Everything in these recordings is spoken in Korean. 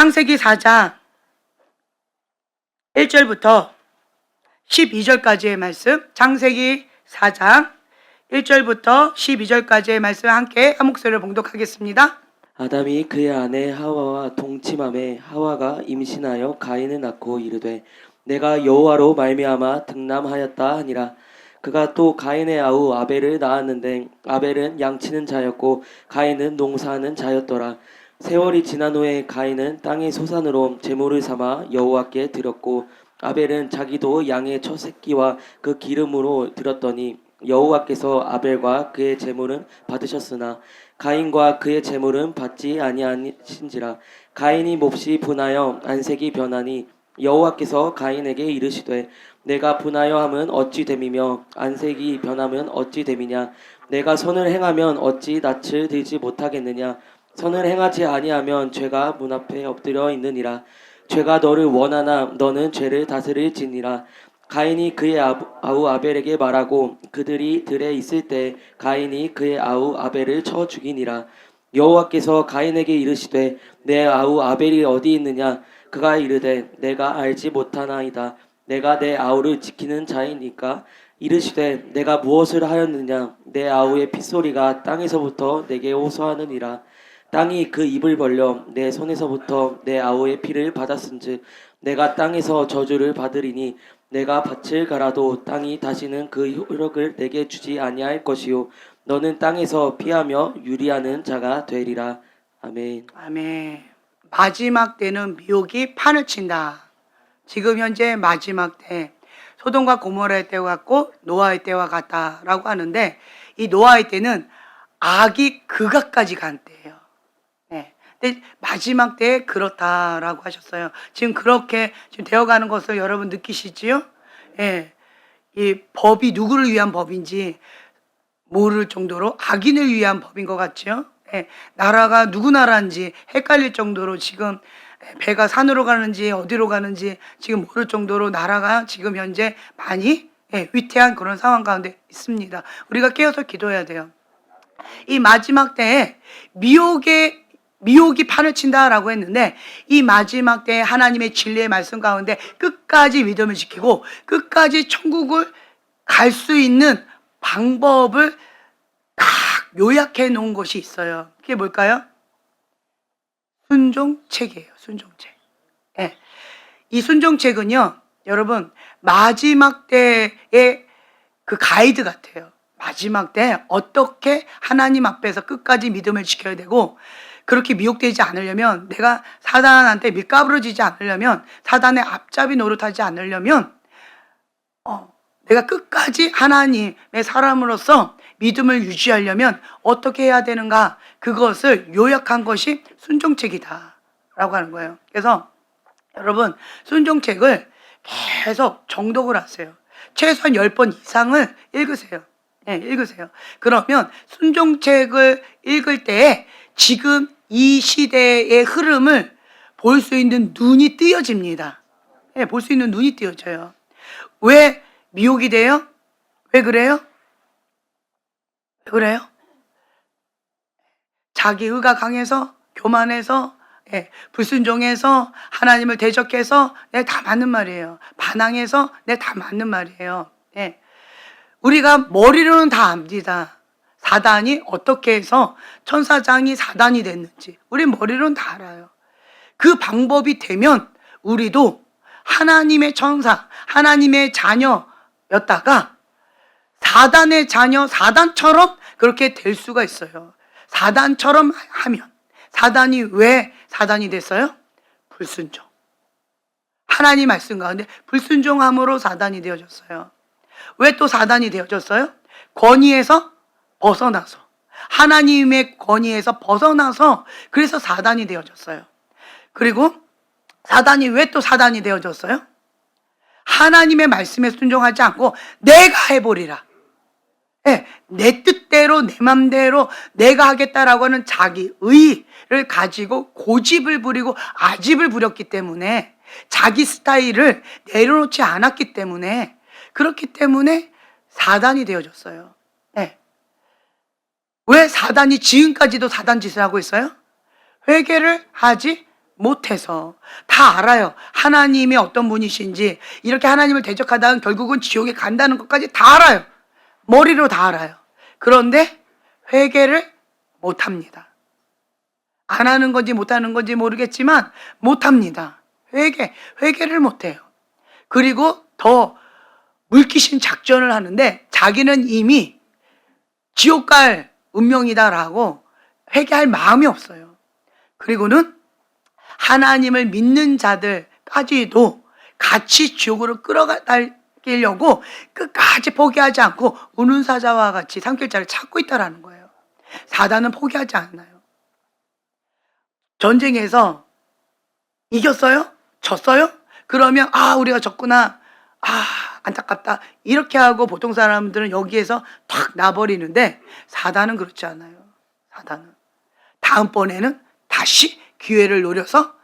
창세기 4장 1절부터 12절까지의 말씀, 창세기 4장 1절부터 12절까지의 말씀 함께 한 목소리로 봉독하겠습니다. 아담이 그의 아내 하와와 동침함에 하와가 임신하여 가인을 낳고 이르되 내가 여호와로 말미암아 득남하였다 하니라. 그가 또 가인의 아우 아벨을 낳았는데 아벨은 양치는 자였고 가인은 농사하는 자였더라. 세월이 지난 후에 가인은 땅의 소산으로 제물을 삼아 여호와께 드렸고 아벨은 자기도 양의 첫 새끼와 그 기름으로 드렸더니 여호와께서 아벨과 그의 제물은 받으셨으나 가인과 그의 제물은 받지 아니하신지라. 가인이 몹시 분하여 안색이 변하니 여호와께서 가인에게 이르시되 내가 분하여 함은 어찌 됨이며 안색이 변함은 어찌 됨이냐. 내가 선을 행하면 어찌 낯을 들지 못하겠느냐. 선을 행하지 아니하면 죄가 문 앞에 엎드려 있느니라. 죄가 너를 원하나 너는 죄를 다스릴지니라. 가인이 그의 아우 아벨에게 말하고 그들이 들에 있을 때 가인이 그의 아우 아벨을 쳐 죽이니라. 여호와께서 가인에게 이르시되 내 아우 아벨이 어디 있느냐. 그가 이르되 내가 알지 못하나이다. 내가 내 아우를 지키는 자이니까. 이르시되 내가 무엇을 하였느냐. 내 아우의 핏소리가 땅에서부터 내게 호소하느니라. 땅이 그 입을 벌려 내 손에서부터 내 아우의 피를 받았은즉 내가 땅에서 저주를 받으리니 내가 밭을 갈아도 땅이 다시는 그 효력을 내게 주지 아니할 것이요 너는 땅에서 피하며 유리하는 자가 되리라. 아멘. 아멘. 마지막 때는 미혹이 판을 친다. 지금 현재 마지막 때, 소돔과 고모라의 때와 같고 노아의 때와 같다라고 하는데, 이 노아의 때는 악이 극악까지 간 때예요. 네. 근데 마지막 때에 그렇다라고 하셨어요. 지금 그렇게 지금 되어가는 것을 여러분 느끼시지요? 예. 이 법이 누구를 위한 법인지 모를 정도로 악인을 위한 법인 것 같죠? 예. 나라가 누구 나라인지 헷갈릴 정도로 지금 배가 산으로 가는지 어디로 가는지 지금 모를 정도로 나라가 지금 현재 많이 위태한 그런 상황 가운데 있습니다. 우리가 깨어서 기도해야 돼요. 이 마지막 때에 미혹이 판을 친다라고 했는데, 이 마지막 때에 하나님의 진리의 말씀 가운데 끝까지 믿음을 지키고 끝까지 천국을 갈 수 있는 방법을 딱 요약해 놓은 것이 있어요. 그게 뭘까요? 순종책이에요. 순종책. 예. 이 순종책은요, 여러분, 마지막 때의 그 가이드 같아요. 마지막 때 어떻게 하나님 앞에서 끝까지 믿음을 지켜야 되고, 그렇게 미혹되지 않으려면, 내가 사단한테 밀가부러지지 않으려면, 사단의 앞잡이 노릇하지 않으려면, 내가 끝까지 하나님의 사람으로서 믿음을 유지하려면 어떻게 해야 되는가, 그것을 요약한 것이 순종책이다 라고 하는 거예요. 그래서 여러분, 순종책을 계속 정독을 하세요. 최소한 10번 이상을 읽으세요. 네, 읽으세요. 그러면 순종책을 읽을 때에 지금 이 시대의 흐름을 볼 수 있는 눈이 띄어집니다. 네, 볼 수 있는 눈이 띄어져요. 왜 미혹이 돼요? 왜 그래요? 왜 그래요? 자기 의가 강해서, 교만해서, 불순종해서, 하나님을 대적해서, 다 맞는 말이에요. 반항해서, 다 맞는 말이에요. 우리가 머리로는 다 압니다. 사단이 어떻게 해서 천사장이 사단이 됐는지 우리 머리로는 다 알아요. 그 방법이 되면 우리도 하나님의 천사, 하나님의 자녀였다가 사단의 자녀, 사단처럼 그렇게 될 수가 있어요. 사단처럼 하면, 사단이 왜 사단이 됐어요? 불순종. 하나님 말씀 가운데 불순종함으로 사단이 되어졌어요. 왜 또 사단이 되어졌어요? 권위에서 벗어나서, 하나님의 권위에서 벗어나서, 그래서 사단이 되어졌어요. 그리고 사단이 왜 또 사단이 되어졌어요? 하나님의 말씀에 순종하지 않고 내가 해보리라. 내 뜻대로, 내 맘대로 내가 하겠다라고 하는 자기 의를 가지고 고집을 부리고 아집을 부렸기 때문에, 자기 스타일을 내려놓지 않았기 때문에, 그렇기 때문에 사단이 되어졌어요. 왜 사단이 지금까지도 사단 짓을 하고 있어요? 회개를 하지 못해서. 다 알아요. 하나님이 어떤 분이신지. 이렇게 하나님을 대적하다가 결국은 지옥에 간다는 것까지 다 알아요. 머리로 다 알아요. 그런데 회개를 못합니다. 안 하는 건지 못하는 건지 모르겠지만 못합니다. 회개를 못해요. 그리고 더 물귀신 작전을 하는데 자기는 이미 지옥 갈 운명이다라고 회개할 마음이 없어요. 그리고는 하나님을 믿는 자들까지도 같이 지옥으로 끌어가려고 끝까지 포기하지 않고 우는 사자와 같이 산길자를 찾고 있다라는 거예요. 사단은 포기하지 않나요? 전쟁에서 이겼어요? 졌어요? 그러면 우리가 졌구나. 안타깝다. 이렇게 하고 보통 사람들은 여기에서 탁 나버리는데 사단은 그렇지 않아요. 사단은 다음번에는 다시 기회를 노려서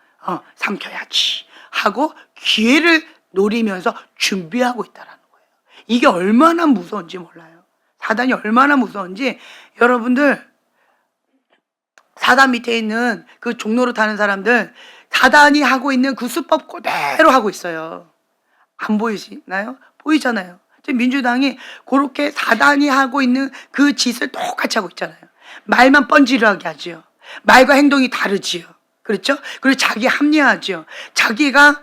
삼켜야지 하고 기회를 노리면서 준비하고 있다라는 거예요. 이게 얼마나 무서운지 몰라요. 사단이 얼마나 무서운지. 여러분들, 사단 밑에 있는 그 종로로 타는 사람들, 사단이 하고 있는 그 수법 그대로 하고 있어요. 안 보이시나요? 보이잖아요. 지금 민주당이 그렇게 사단이 하고 있는 그 짓을 똑같이 하고 있잖아요. 말만 뻔질하게 하지요. 말과 행동이 다르지요. 그렇죠? 그리고 자기 합리화하지요. 자기가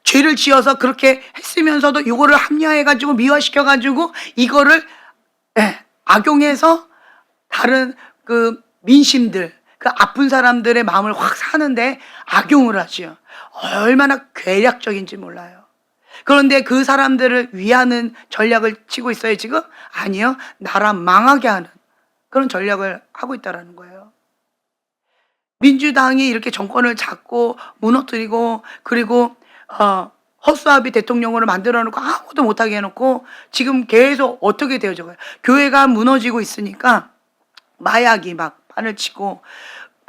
죄를 지어서 그렇게 했으면서도 이거를 합리화해가지고 미화시켜가지고 이거를 악용해서 다른 그 민심들, 그 아픈 사람들의 마음을 확 사는데 악용을 하지요. 얼마나 괴략적인지 몰라요. 그런데 그 사람들을 위하는 전략을 치고 있어요, 지금? 아니요. 나라 망하게 하는 그런 전략을 하고 있다는 거예요. 민주당이 이렇게 정권을 잡고 무너뜨리고 그리고 허수아비 대통령으로 만들어 놓고 아무것도 못하게 해놓고 지금 계속 어떻게 되어져가요? 교회가 무너지고 있으니까 마약이 막 판을 치고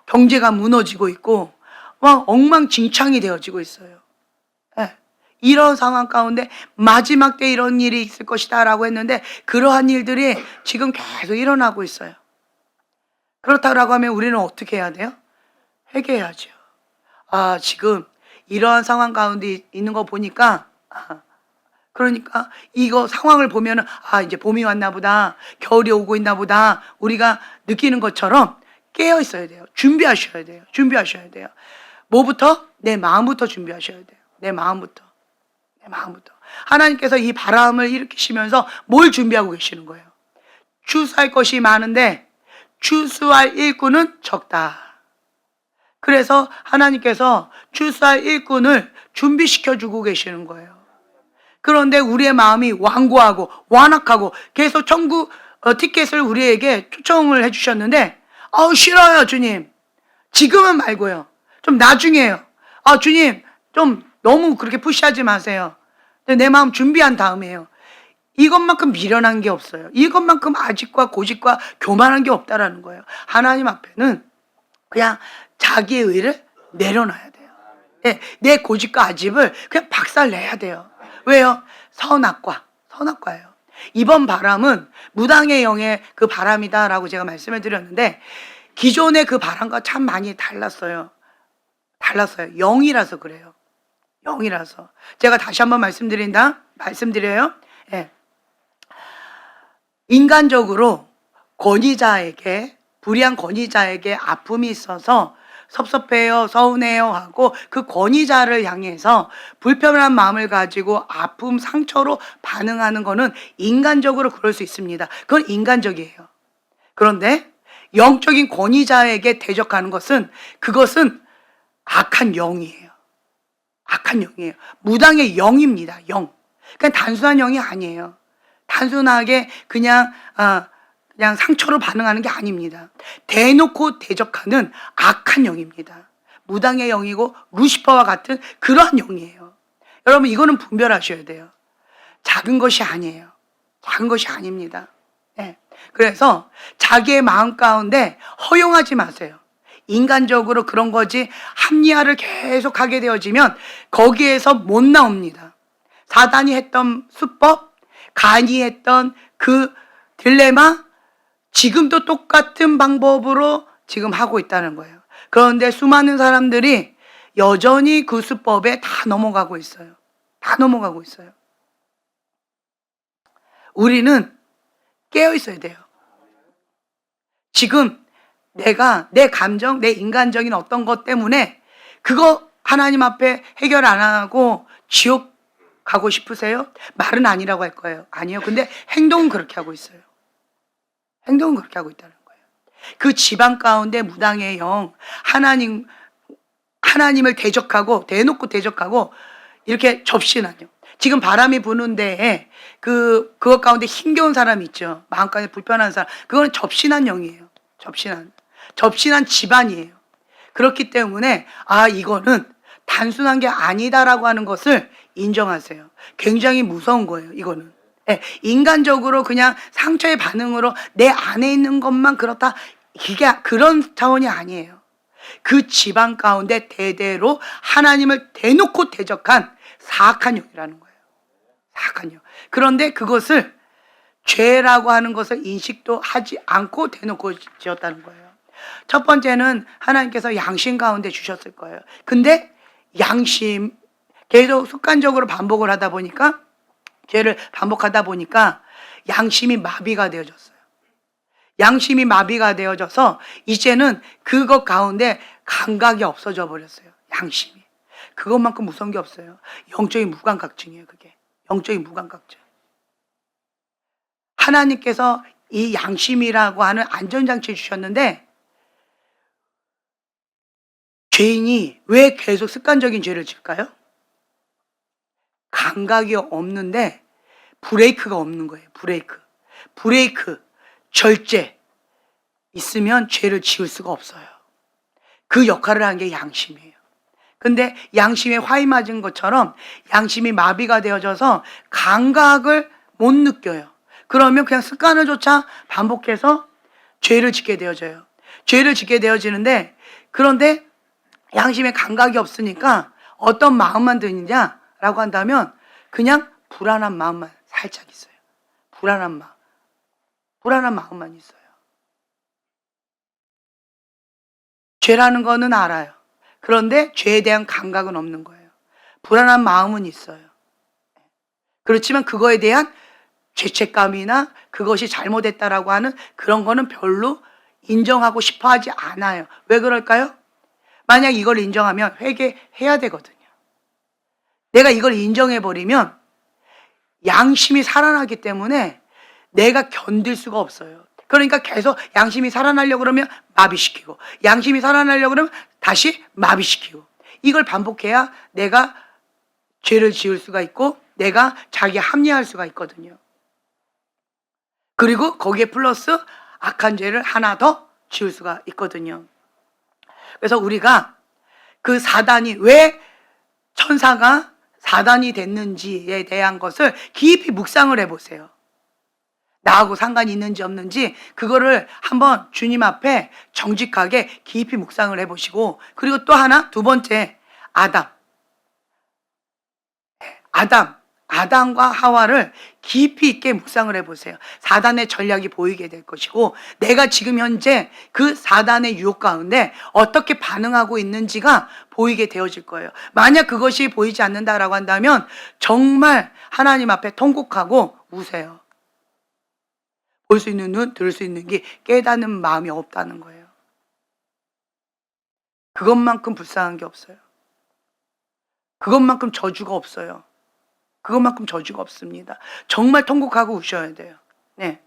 경제가 무너지고 있고 막 엉망진창이 되어지고 있어요. 이런 상황 가운데 마지막 때 이런 일이 있을 것이다 라고 했는데 그러한 일들이 지금 계속 일어나고 있어요. 그렇다고 하면 우리는 어떻게 해야 돼요? 회개해야죠. 지금 이러한 상황 가운데 있는 거 보니까 그러니까 이거 상황을 보면은 이제 봄이 왔나 보다, 겨울이 오고 있나 보다 우리가 느끼는 것처럼 깨어 있어야 돼요. 준비하셔야 돼요. 뭐부터? 내 마음부터 준비하셔야 돼요. 내 마음부터. 하나님께서 이 바람을 일으키시면서 뭘 준비하고 계시는 거예요? 추수할 것이 많은데 추수할 일꾼은 적다. 그래서 하나님께서 추수할 일꾼을 준비시켜주고 계시는 거예요. 그런데 우리의 마음이 완고하고 완악하고 계속 천국 티켓을 우리에게 초청을 해주셨는데 싫어요 주님. 지금은 말고요. 좀 나중에요. 주님 좀 너무 그렇게 푸시하지 마세요. 내 마음 준비한 다음에요. 이것만큼 미련한 게 없어요. 이것만큼 아직과 고집과 교만한 게 없다라는 거예요. 하나님 앞에는 그냥 자기의 의를 내려놔야 돼요. 내 고집과 아집을 그냥 박살내야 돼요. 왜요? 선악과예요. 이번 바람은 무당의 영의 그 바람이다라고 제가 말씀을 드렸는데 기존의 그 바람과 참 많이 달랐어요. 영이라서 그래요. 영이라서. 제가 다시 한번 말씀드려요. 인간적으로 불의한 권위자에게 아픔이 있어서 섭섭해요, 서운해요 하고 그 권위자를 향해서 불편한 마음을 가지고 아픔, 상처로 반응하는 거는 인간적으로 그럴 수 있습니다. 그건 인간적이에요. 그런데 영적인 권위자에게 대적하는 그것은 악한 영이에요. 무당의 영입니다. 영. 그냥 단순한 영이 아니에요. 단순하게 그냥 상처로 반응하는 게 아닙니다. 대놓고 대적하는 악한 영입니다. 무당의 영이고 루시퍼와 같은 그러한 영이에요. 여러분 이거는 분별하셔야 돼요. 작은 것이 아니에요. 작은 것이 아닙니다. 그래서 자기의 마음 가운데 허용하지 마세요. 인간적으로 그런 거지 합리화를 계속 하게 되어지면 거기에서 못 나옵니다. 사단이 했던 수법, 가인이 했던 그 딜레마, 지금도 똑같은 방법으로 지금 하고 있다는 거예요. 그런데 수많은 사람들이 여전히 그 수법에 다 넘어가고 있어요. 다 넘어가고 있어요. 우리는 깨어 있어야 돼요. 지금 내가 내 감정, 내 인간적인 어떤 것 때문에 그거 하나님 앞에 해결 안 하고 지옥 가고 싶으세요? 말은 아니라고 할 거예요. 아니요. 근데 행동은 그렇게 하고 있어요. 행동은 그렇게 하고 있다는 거예요. 그 지방 가운데 무당의 영, 하나님을 대놓고 대적하고 이렇게 접신하죠. 지금 바람이 부는 데에 그것 가운데 힘겨운 사람이 있죠. 마음까지 불편한 사람. 그거는 접신한 영이에요. 접신한 집안이에요. 그렇기 때문에 이거는 단순한 게 아니다라고 하는 것을 인정하세요. 굉장히 무서운 거예요. 이거는. 예, 인간적으로 그냥 상처의 반응으로 내 안에 있는 것만 그렇다. 이게 그런 차원이 아니에요. 그 집안 가운데 대대로 하나님을 대놓고 대적한 사악한 영이라는 거예요. 사악한 영. 그런데 그것을 죄라고 하는 것을 인식도 하지 않고 대놓고 지었다는 거예요. 첫 번째는 하나님께서 양심 가운데 주셨을 거예요. 근데 양심 계속 습관적으로 반복을 하다 보니까 죄를 반복하다 보니까 양심이 마비가 되어졌어요. 양심이 마비가 되어져서 이제는 그것 가운데 감각이 없어져 버렸어요. 양심이. 그것만큼 무서운 게 없어요. 영적인 무감각증이에요. 그게. 영적인 무감각증. 하나님께서 이 양심이라고 하는 안전장치 주셨는데 죄인이 왜 계속 습관적인 죄를 질까요? 감각이 없는데 브레이크가 없는 거예요. 브레이크, 절제 있으면 죄를 지을 수가 없어요. 그 역할을 한 게 양심이에요. 근데 양심에 화이 맞은 것처럼 양심이 마비가 되어져서 감각을 못 느껴요. 그러면 그냥 습관을 조차 반복해서 죄를 짓게 되어져요. 죄를 짓게 되어지는데 그런데 양심에 감각이 없으니까 어떤 마음만 드느냐라고 한다면 그냥 불안한 마음만 살짝 있어요. 불안한 마음만 있어요. 죄라는 거는 알아요. 그런데 죄에 대한 감각은 없는 거예요. 불안한 마음은 있어요. 그렇지만 그거에 대한 죄책감이나 그것이 잘못했다라고 하는 그런 거는 별로 인정하고 싶어 하지 않아요. 왜 그럴까요? 만약 이걸 인정하면 회개해야 되거든요. 내가 이걸 인정해버리면 양심이 살아나기 때문에 내가 견딜 수가 없어요. 그러니까 계속 양심이 살아나려고 그러면 마비시키고 양심이 살아나려고 그러면 다시 마비시키고 이걸 반복해야 내가 죄를 지을 수가 있고 내가 자기 합리화할 수가 있거든요. 그리고 거기에 플러스 악한 죄를 하나 더 지을 수가 있거든요. 그래서 우리가 그 사단이 왜 천사가 사단이 됐는지에 대한 것을 깊이 묵상을 해보세요. 나하고 상관이 있는지 없는지 그거를 한번 주님 앞에 정직하게 깊이 묵상을 해보시고 그리고 또 하나 두 번째 아담과 하와를 깊이 있게 묵상을 해보세요. 사단의 전략이 보이게 될 것이고 내가 지금 현재 그 사단의 유혹 가운데 어떻게 반응하고 있는지가 보이게 되어질 거예요. 만약 그것이 보이지 않는다라고 한다면 정말 하나님 앞에 통곡하고 우세요. 볼 수 있는 눈, 들을 수 있는 귀, 깨닫는 마음이 없다는 거예요. 그것만큼 불쌍한 게 없어요. 그것만큼 저주가 없어요. 그것만큼 저주가 없습니다. 정말 통곡하고 우셔야 돼요. 네.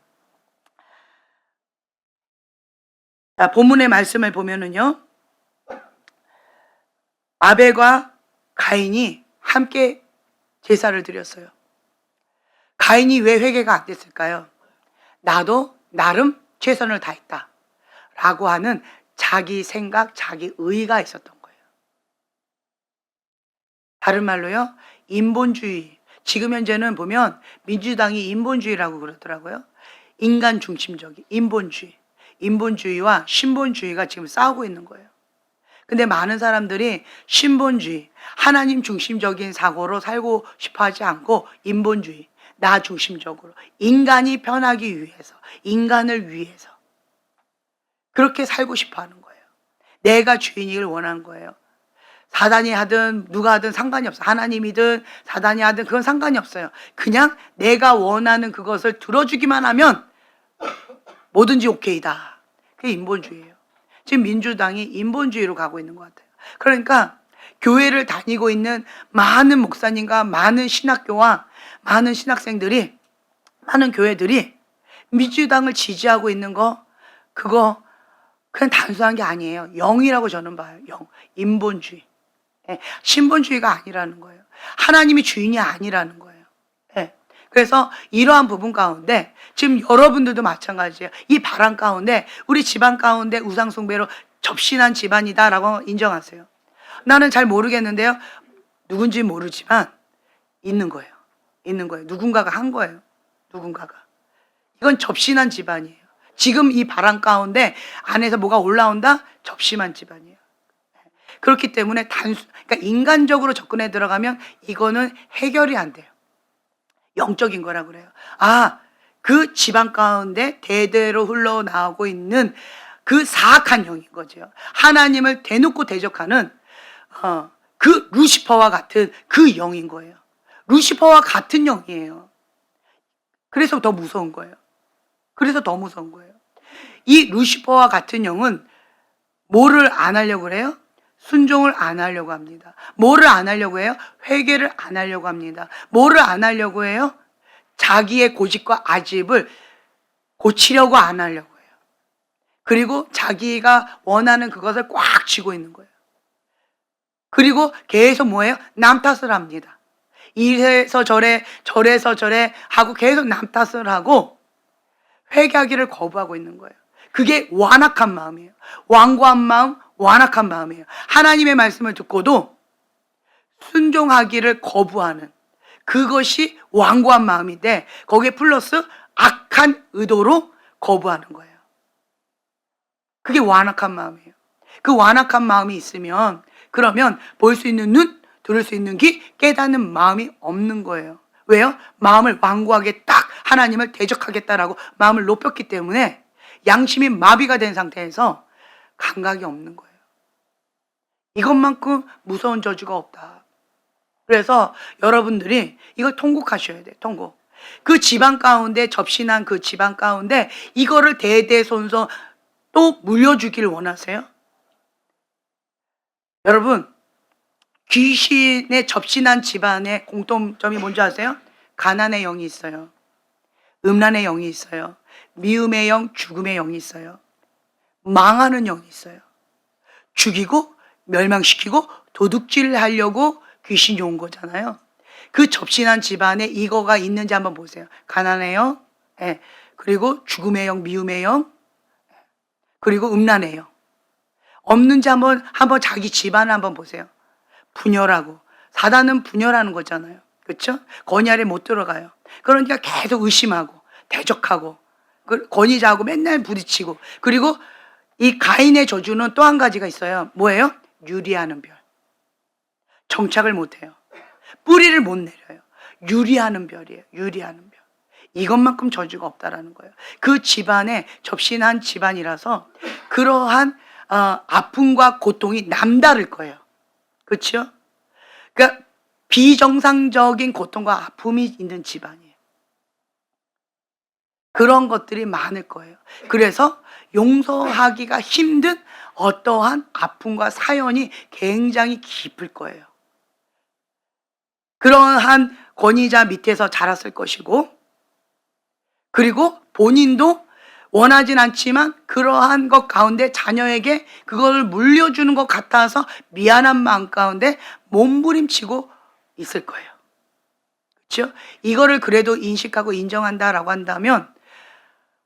자, 본문의 말씀을 보면은요. 아벨과 가인이 함께 제사를 드렸어요. 가인이 왜 회개가 안 됐을까요? 나도 나름 최선을 다했다 라고 하는 자기 생각, 자기 의의가 있었던 거예요. 다른 말로요. 인본주의. 지금 현재는 보면 민주당이 인본주의라고 그러더라고요. 인간 중심적인 인본주의와 신본주의가 지금 싸우고 있는 거예요. 근데 많은 사람들이 신본주의, 하나님 중심적인 사고로 살고 싶어 하지 않고 인본주의, 나 중심적으로 인간이 편하기 위해서, 인간을 위해서 그렇게 살고 싶어 하는 거예요. 내가 주인이길 원하는 거예요. 사단이 하든 누가 하든 상관이 없어요. 하나님이든 사단이 하든 그건 상관이 없어요. 그냥 내가 원하는 그것을 들어주기만 하면 뭐든지 오케이다. 그게 인본주의예요. 지금 민주당이 인본주의로 가고 있는 것 같아요. 그러니까 교회를 다니고 있는 많은 목사님과 많은 신학교와 많은 신학생들이, 많은 교회들이 민주당을 지지하고 있는 거, 그거 그냥 단순한 게 아니에요. 영이라고 저는 봐요. 영. 인본주의. 예, 신본주의가 아니라는 거예요. 하나님이 주인이 아니라는 거예요. 예. 그래서 이러한 부분 가운데 지금 여러분들도 마찬가지예요. 이 바람 가운데 우리 집안 가운데 우상숭배로 접신한 집안이다라고 인정하세요. 나는 잘 모르겠는데요. 누군지 모르지만 있는 거예요. 있는 거예요. 누군가가 한 거예요. 누군가가. 이건 접신한 집안이에요. 지금 이 바람 가운데 안에서 뭐가 올라온다? 접신한 집안이에요. 그렇기 때문에 그러니까 인간적으로 접근해 들어가면 이거는 해결이 안 돼요. 영적인 거라 그래요. 아, 그 집안 가운데 대대로 흘러나오고 있는 그 사악한 영인 거죠. 하나님을 대놓고 대적하는 그 루시퍼와 같은 그 영인 거예요. 루시퍼와 같은 영이에요. 그래서 더 무서운 거예요. 그래서 더 무서운 거예요. 이 루시퍼와 같은 영은 뭐를 안 하려고 그래요? 순종을 안 하려고 합니다. 뭐를 안 하려고 해요? 회개를 안 하려고 합니다. 뭐를 안 하려고 해요? 자기의 고집과 아집을 고치려고 안 하려고 해요. 그리고 자기가 원하는 그것을 꽉 쥐고 있는 거예요. 그리고 계속 뭐예요? 남 탓을 합니다. 이래서 저래, 저래서 저래 하고 계속 남 탓을 하고 회개하기를 거부하고 있는 거예요. 그게 완악한 마음이에요. 완고한 마음, 완악한 마음이에요. 하나님의 말씀을 듣고도 순종하기를 거부하는 그것이 완고한 마음인데 거기에 플러스 악한 의도로 거부하는 거예요. 그게 완악한 마음이에요. 그 완악한 마음이 있으면 그러면 볼 수 있는 눈, 들을 수 있는 귀, 깨닫는 마음이 없는 거예요. 왜요? 마음을 완고하게 딱 하나님을 대적하겠다라고 마음을 높였기 때문에 양심이 마비가 된 상태에서 감각이 없는 거예요. 이것만큼 무서운 저주가 없다. 그래서 여러분들이 이걸 통곡하셔야 돼요. 통곡. 그 집안 가운데 접신한 그 집안 가운데 이거를 대대손손 또 물려주길 원하세요? 여러분, 귀신에 접신한 집안의 공통점이 뭔지 아세요? 가난의 영이 있어요. 음란의 영이 있어요. 미움의 영, 죽음의 영이 있어요. 망하는 영이 있어요. 죽이고 멸망시키고 도둑질하려고 귀신이 온 거잖아요. 그 접신한 집안에 이거가 있는지 한번 보세요. 가난의 영, 그리고 죽음의 영, 미움의 영, 그리고 음란의 영. 없는지 한번 자기 집안을 한번 보세요. 분열하고. 사단은 분열하는 거잖아요. 그렇죠? 권위 아래 못 들어가요. 그러니까 계속 의심하고 대적하고 권위자하고 맨날 부딪히고. 그리고 이 가인의 저주는 또 한 가지가 있어요. 뭐예요? 유리하는 별. 정착을 못해요. 뿌리를 못 내려요. 유리하는 별이에요. 유리하는 별. 이것만큼 저주가 없다라는 거예요. 그 집안에 접신한 집안이라서 그러한 아픔과 고통이 남다를 거예요. 그렇죠? 그러니까 비정상적인 고통과 아픔이 있는 집안이에요. 그런 것들이 많을 거예요. 그래서 용서하기가 힘든 어떠한 아픔과 사연이 굉장히 깊을 거예요. 그러한 권위자 밑에서 자랐을 것이고, 그리고 본인도 원하진 않지만 그러한 것 가운데 자녀에게 그걸 물려주는 것 같아서 미안한 마음 가운데 몸부림치고 있을 거예요. 그렇죠? 이거를 그래도 인식하고 인정한다라고 한다면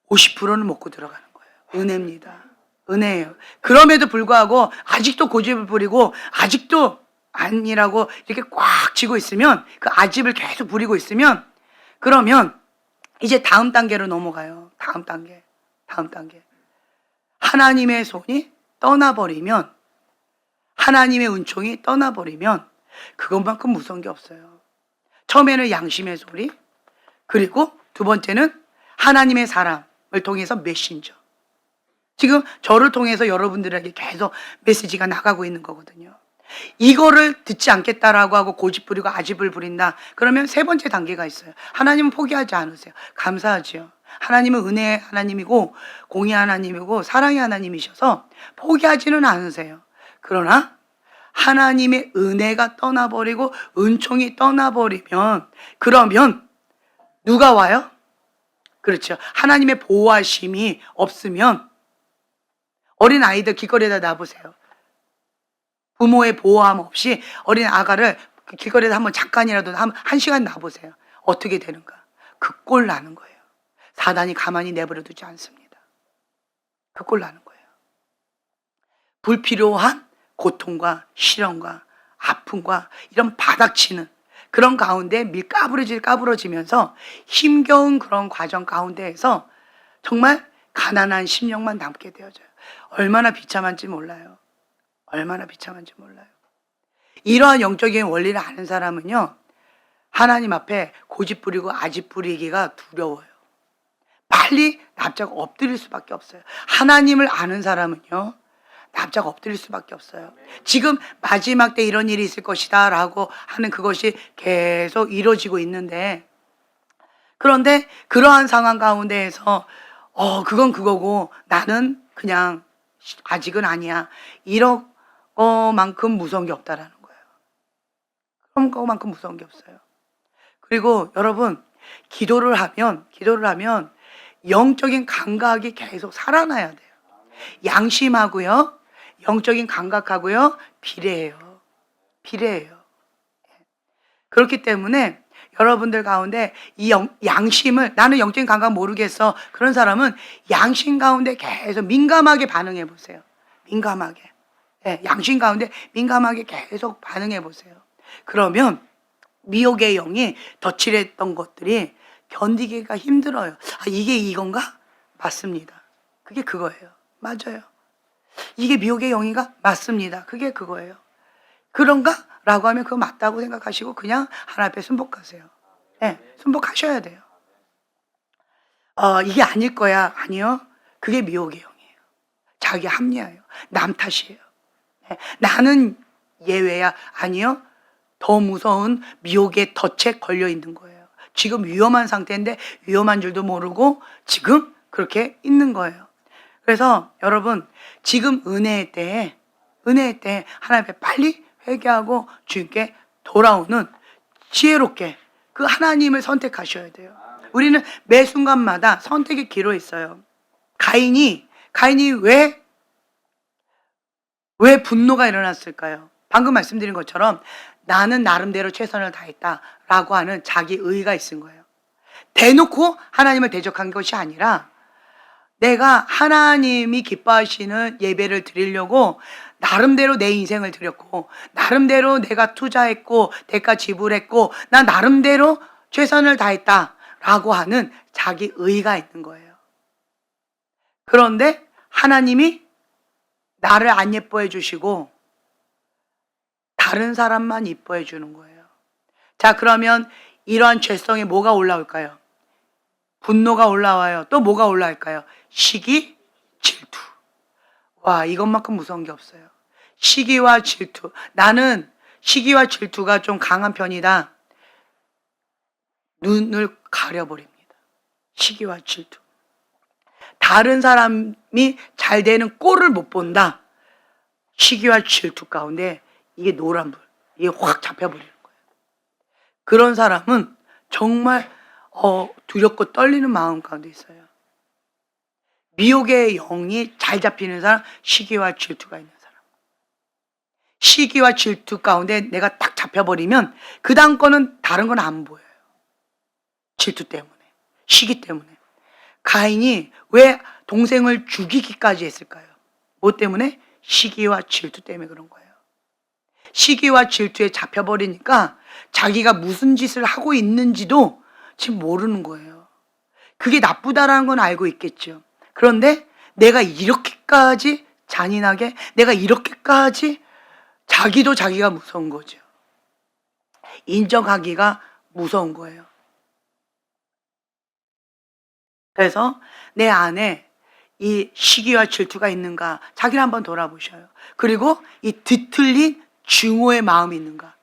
50%는 먹고 들어가는 거예요. 은혜입니다. 은혜예요. 그럼에도 불구하고 아직도 고집을 부리고 아직도 아니라고 이렇게 꽉 쥐고 있으면, 그 아집을 계속 부리고 있으면, 그러면 이제 다음 단계로 넘어가요. 다음 단계. 하나님의 손이 떠나버리면, 하나님의 은총이 떠나버리면 그것만큼 무서운 게 없어요. 처음에는 양심의 소리, 그리고 두 번째는 하나님의 사람을 통해서 메신저. 지금 저를 통해서 여러분들에게 계속 메시지가 나가고 있는 거거든요. 이거를 듣지 않겠다라고 하고 고집 부리고 아집을 부린다. 그러면 세 번째 단계가 있어요. 하나님은 포기하지 않으세요. 감사하지요. 하나님은 은혜의 하나님이고 공의 하나님이고 사랑의 하나님이셔서 포기하지는 않으세요. 그러나 하나님의 은혜가 떠나버리고 은총이 떠나버리면 그러면 누가 와요? 그렇죠. 하나님의 보호하심이 없으면 어린 아이들 길거리에다 놔보세요. 부모의 보호함 없이 어린 아가를 길거리에다 한번 잠깐이라도 한 시간 놔보세요. 어떻게 되는가? 그 꼴 나는 거예요. 사단이 가만히 내버려 두지 않습니다. 그 꼴 나는 거예요. 불필요한 고통과 시련과 아픔과 이런 바닥치는 그런 가운데 까부러지면서 힘겨운 그런 과정 가운데에서 정말 가난한 심령만 남게 되어져요. 얼마나 비참한지 몰라요. 얼마나 비참한지 몰라요. 이러한 영적인 원리를 아는 사람은요, 하나님 앞에 고집 부리고 아집 부리기가 두려워요. 빨리 납작 엎드릴 수밖에 없어요. 하나님을 아는 사람은요, 납작 엎드릴 수밖에 없어요. 지금 마지막 때 이런 일이 있을 것이다 라고 하는 그것이 계속 이루어지고 있는데, 그런데 그러한 상황 가운데에서 그건 그거고 나는 그냥 아직은 아니야, 이런 거만큼 무서운 게 없다라는 거예요. 그런 거만큼 무서운 게 없어요. 그리고 여러분, 기도를 하면 영적인 감각이 계속 살아나야 돼요. 양심하고요, 영적인 감각하고요, 비례해요. 그렇기 때문에 여러분들 가운데 이 양심을, 나는 영적인 감각 모르겠어, 그런 사람은 양심 가운데 계속 민감하게 반응해 보세요. 민감하게. 양심 가운데 민감하게 계속 반응해 보세요. 그러면 미혹의 영이 덧칠했던 것들이 견디기가 힘들어요. 이게 이건가? 맞습니다. 그게 그거예요. 맞아요. 이게 미혹의 영인가? 맞습니다. 그게 그거예요. 그런가? 라고 하면 그거 맞다고 생각하시고 그냥 하나님 앞에 순복하세요. 순복하셔야 돼요. 이게 아닐 거야. 아니요. 그게 미혹의 영이에요. 자기 합리화예요. 남 탓이에요. 나는 예외야. 아니요. 더 무서운 미혹의 덫에 걸려 있는 거예요. 지금 위험한 상태인데 위험한 줄도 모르고 지금 그렇게 있는 거예요. 그래서 여러분, 지금 은혜의 때에 하나님 앞에 빨리 회개하고 주님께 돌아오는 지혜롭게 그 하나님을 선택하셔야 돼요. 우리는 매 순간마다 선택의 기로 있어요. 가인이 왜 분노가 일어났을까요? 방금 말씀드린 것처럼 나는 나름대로 최선을 다했다라고 하는 자기 의의가 있은 거예요. 대놓고 하나님을 대적한 것이 아니라 내가 하나님이 기뻐하시는 예배를 드리려고 나름대로 내 인생을 드렸고, 나름대로 내가 투자했고 대가 지불했고 나 나름대로 최선을 다했다라고 하는 자기 의의가 있는 거예요. 그런데 하나님이 나를 안 예뻐해 주시고 다른 사람만 이뻐해 주는 거예요. 자, 그러면 이러한 죄성에 뭐가 올라올까요? 분노가 올라와요. 또 뭐가 올라올까요? 시기, 질투. 와, 이것만큼 무서운 게 없어요. 시기와 질투. 나는 시기와 질투가 좀 강한 편이다. 눈을 가려버립니다. 시기와 질투. 다른 사람이 잘 되는 꼴을 못 본다. 시기와 질투 가운데 이게 노란불, 이게 확 잡혀버리는 거예요. 그런 사람은 정말 두렵고 떨리는 마음 가운데 있어요. 미혹의 영이 잘 잡히는 사람, 시기와 질투가 있는 사람. 시기와 질투 가운데 내가 딱 잡혀버리면 그 다음 거는 다른 건 안 보여요. 질투 때문에, 시기 때문에. 가인이 왜 동생을 죽이기까지 했을까요? 뭐 때문에? 시기와 질투 때문에 그런 거예요. 시기와 질투에 잡혀버리니까 자기가 무슨 짓을 하고 있는지도 지금 모르는 거예요. 그게 나쁘다라는 건 알고 있겠죠. 그런데 내가 이렇게까지 잔인하게, 내가 이렇게까지, 자기도 자기가 무서운 거죠. 인정하기가 무서운 거예요. 그래서 내 안에 이 시기와 질투가 있는가 자기를 한번 돌아보셔요. 그리고 이 뒤틀린 증오의 마음이 있는가?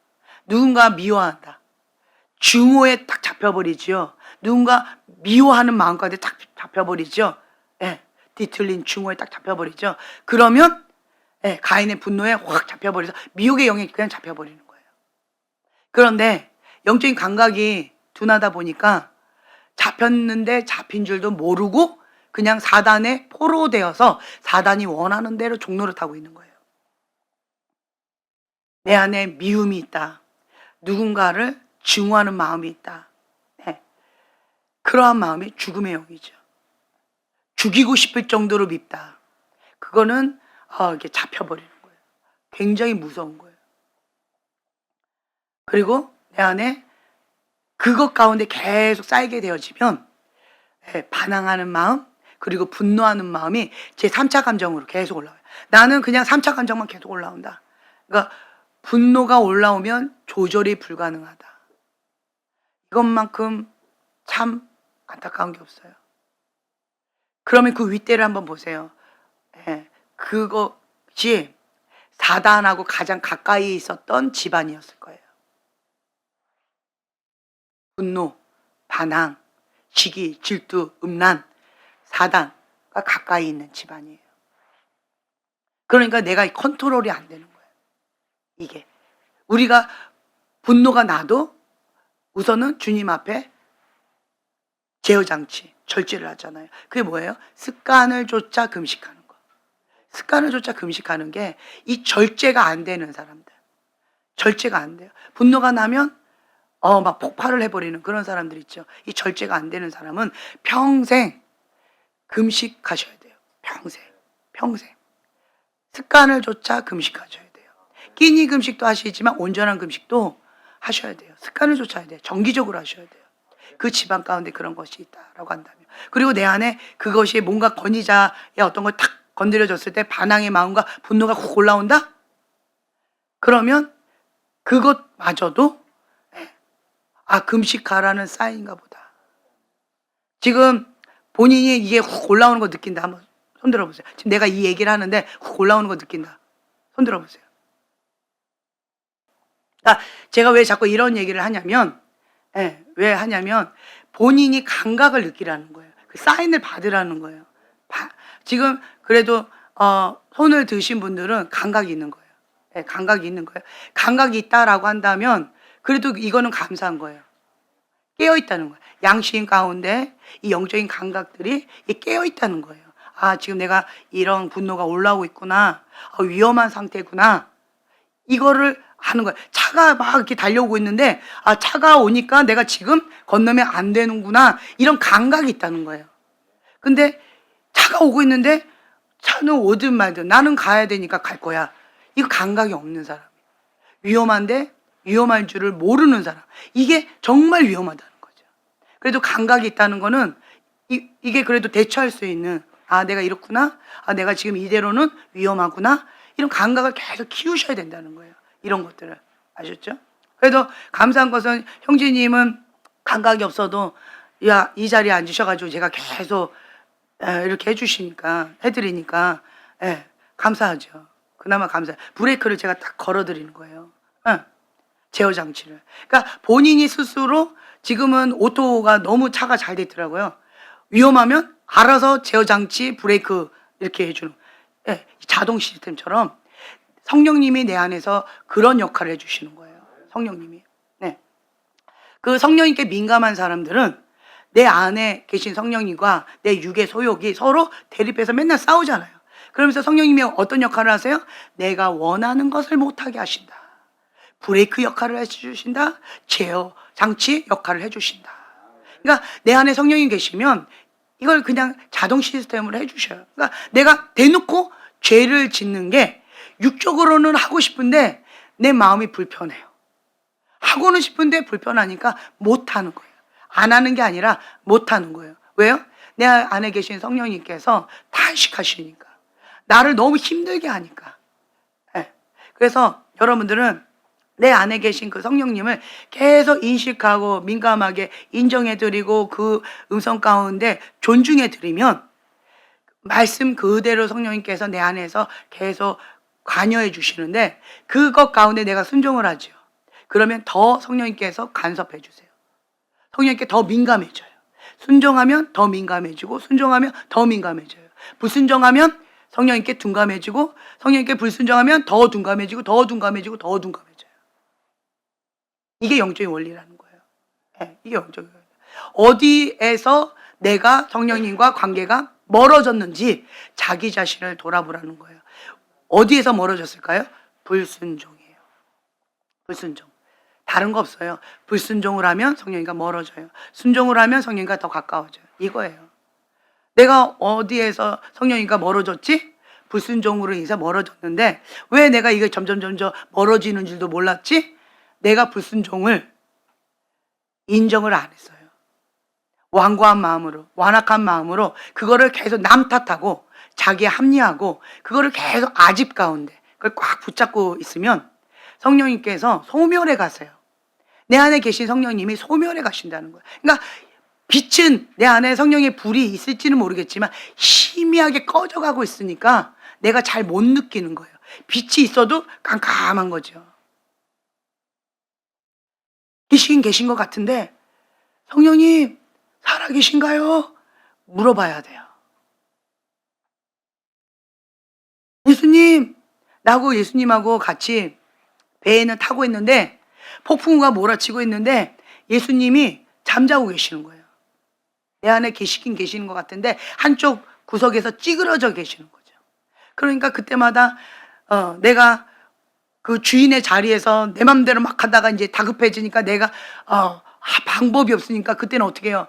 누군가 미워한다. 증오에 딱 잡혀버리지요. 누군가 미워하는 마음 가운데 딱 잡혀버리죠. 예, 뒤틀린 증오에 딱 잡혀버리죠. 그러면 예, 가인의 분노에 확 잡혀버려서 미혹의 영에 그냥 잡혀버리는 거예요. 그런데 영적인 감각이 둔하다 보니까 잡혔는데 잡힌 줄도 모르고 그냥 사단에 포로되어서 사단이 원하는 대로 종로를 타고 있는 거예요. 내 안에 미움이 있다. 누군가를 증오하는 마음이 있다. 네. 그러한 마음이 죽음의 영이죠. 죽이고 싶을 정도로 밉다. 그거는 이렇게 잡혀버리는 거예요. 굉장히 무서운 거예요. 그리고 내 안에 그것 가운데 계속 쌓이게 되어지면 반항하는 마음, 그리고 분노하는 마음이 제 3차 감정으로 계속 올라와요. 나는 그냥 3차 감정만 계속 올라온다. 그러니까 분노가 올라오면 조절이 불가능하다. 이것만큼 참 안타까운 게 없어요. 그러면 그 윗대를 한번 보세요. 그것이 사단하고 가장 가까이 있었던 집안이었을 거예요. 분노, 반항, 시기, 질투, 음란, 사단과 가까이 있는 집안이에요. 그러니까 내가 컨트롤이 안 되는 거예요. 이게 우리가 분노가 나도 우선은 주님 앞에 제어장치, 절제를 하잖아요. 그게 뭐예요? 습관을 쫓아 금식하는 거. 습관을 쫓아 금식하는 게 이 절제가 안 되는 사람들. 절제가 안 돼요. 분노가 나면 막 폭발을 해버리는 그런 사람들 있죠. 이 절제가 안 되는 사람은 평생 금식하셔야 돼요. 평생. 습관을 쫓아 금식하셔야 돼요. 끼니 금식도 하시지만 온전한 금식도 하셔야 돼요. 습관을 쫓아야 돼요. 정기적으로 하셔야 돼요. 그 집안 가운데 그런 것이 있다라고 한다면. 그리고 내 안에 그것이 뭔가 권위자의 어떤 걸 탁 건드려졌을 때 반항의 마음과 분노가 훅 올라온다? 그러면 그것마저도 금식하라는 사인인가 보다. 지금 본인이 이게 훅 올라오는 거 느낀다. 한번 손 들어보세요. 지금 내가 이 얘기를 하는데 훅 올라오는 거 느낀다. 손 들어보세요. 제가 왜 자꾸 이런 얘기를 하냐면, 왜 하냐면 본인이 감각을 느끼라는 거예요. 그 사인을 받으라는 거예요. 지금 그래도 손을 드신 분들은 감각이 있는 거예요. 감각이 있는 거예요. 감각이 있다라고 한다면 그래도 이거는 감사한 거예요. 깨어 있다는 거예요. 양심 가운데 이 영적인 감각들이 깨어 있다는 거예요. 지금 내가 이런 분노가 올라오고 있구나. 위험한 상태구나. 이거를 하는 거예요. 차가 막 이렇게 달려오고 있는데 차가 오니까 내가 지금 건너면 안 되는구나. 이런 감각이 있다는 거예요. 근데 차가 오고 있는데 차는 오든 말든 나는 가야 되니까 갈 거야. 이거 감각이 없는 사람. 위험한데 위험할 줄을 모르는 사람. 이게 정말 위험하다는 거죠. 그래도 감각이 있다는 거는 이게 그래도 대처할 수 있는 내가 이렇구나. 내가 지금 이대로는 위험하구나. 이런 감각을 계속 키우셔야 된다는 거예요. 이런 것들을. 아셨죠? 그래도 감사한 것은 형제님은 감각이 없어도 이 자리에 앉으셔가지고 제가 계속 이렇게 해드리니까 감사하죠. 그나마 감사해요. 브레이크를 제가 딱 걸어드리는 거예요. 제어 장치를. 그러니까 본인이 스스로 지금은 오토가 너무 차가 잘 돼 있더라고요. 위험하면 알아서 제어 장치, 브레이크 이렇게 해주는 자동 시스템처럼 성령님이 내 안에서 그런 역할을 해주시는 거예요. 성령님이. 그 성령님께 민감한 사람들은 내 안에 계신 성령님과 내 육의 소욕이 서로 대립해서 맨날 싸우잖아요. 그러면서 성령님이 어떤 역할을 하세요? 내가 원하는 것을 못하게 하신다. 브레이크 역할을 해주신다. 제어 장치 역할을 해주신다. 그러니까 내 안에 성령이 계시면 이걸 그냥 자동 시스템으로 해주셔요. 그러니까 내가 대놓고 죄를 짓는 게 육적으로는 하고 싶은데 내 마음이 불편해요. 하고는 싶은데 불편하니까 못하는 거예요. 안 하는 게 아니라 못하는 거예요. 왜요? 내 안에 계신 성령님께서 탄식하시니까. 나를 너무 힘들게 하니까. 그래서 여러분들은 내 안에 계신 그 성령님을 계속 인식하고 민감하게 인정해드리고 그 음성 가운데 존중해드리면 말씀 그대로 성령님께서 내 안에서 계속 관여해 주시는데 그것 가운데 내가 순종을 하죠. 그러면 더 성령님께서 간섭해 주세요. 성령님께 더 민감해져요. 순종하면 더 민감해지고 순종하면 더 민감해져요. 불순종하면 성령님께 둔감해지고 성령님께 불순종하면 더 둔감해지고 더 둔감해지고 더 둔감해져요. 이게 영적인 원리라는 거예요. 네, 이게 영적인 원리. 어디에서 내가 성령님과 관계가 멀어졌는지 자기 자신을 돌아보라는 거예요. 어디에서 멀어졌을까요? 불순종이에요. 불순종. 다른 거 없어요. 불순종을 하면 성령님과 멀어져요. 순종을 하면 성령님과 더 가까워져요. 이거예요. 내가 어디에서 성령님과 멀어졌지? 불순종으로 인해서 멀어졌는데 왜 내가 이게 점점 멀어지는 줄도 몰랐지? 내가 불순종을 인정을 안 했어요. 완고한 마음으로, 완악한 마음으로 그거를 계속 남 탓하고 자기에 합리하고 그거를 계속 아집 가운데 그걸 꽉 붙잡고 있으면 성령님께서 소멸해 가세요. 내 안에 계신 성령님이 소멸해 가신다는 거예요. 그러니까 빛은 내 안에 성령의 불이 있을지는 모르겠지만 희미하게 꺼져가고 있으니까 내가 잘 못 느끼는 거예요. 빛이 있어도 깜깜한 거죠. 계신 것 같은데 성령님 살아계신가요? 물어봐야 돼요. 예수님, 나하고 예수님하고 같이 배에는 타고 있는데 폭풍우가 몰아치고 있는데 예수님이 잠자고 계시는 거예요. 내 안에 계시는 것 같은데 한쪽 구석에서 찌그러져 계시는 거죠. 그러니까 그때마다 내가 그 주인의 자리에서 내 맘대로 막 하다가 이제 다급해지니까 내가 방법이 없으니까 그때는 어떻게 해요?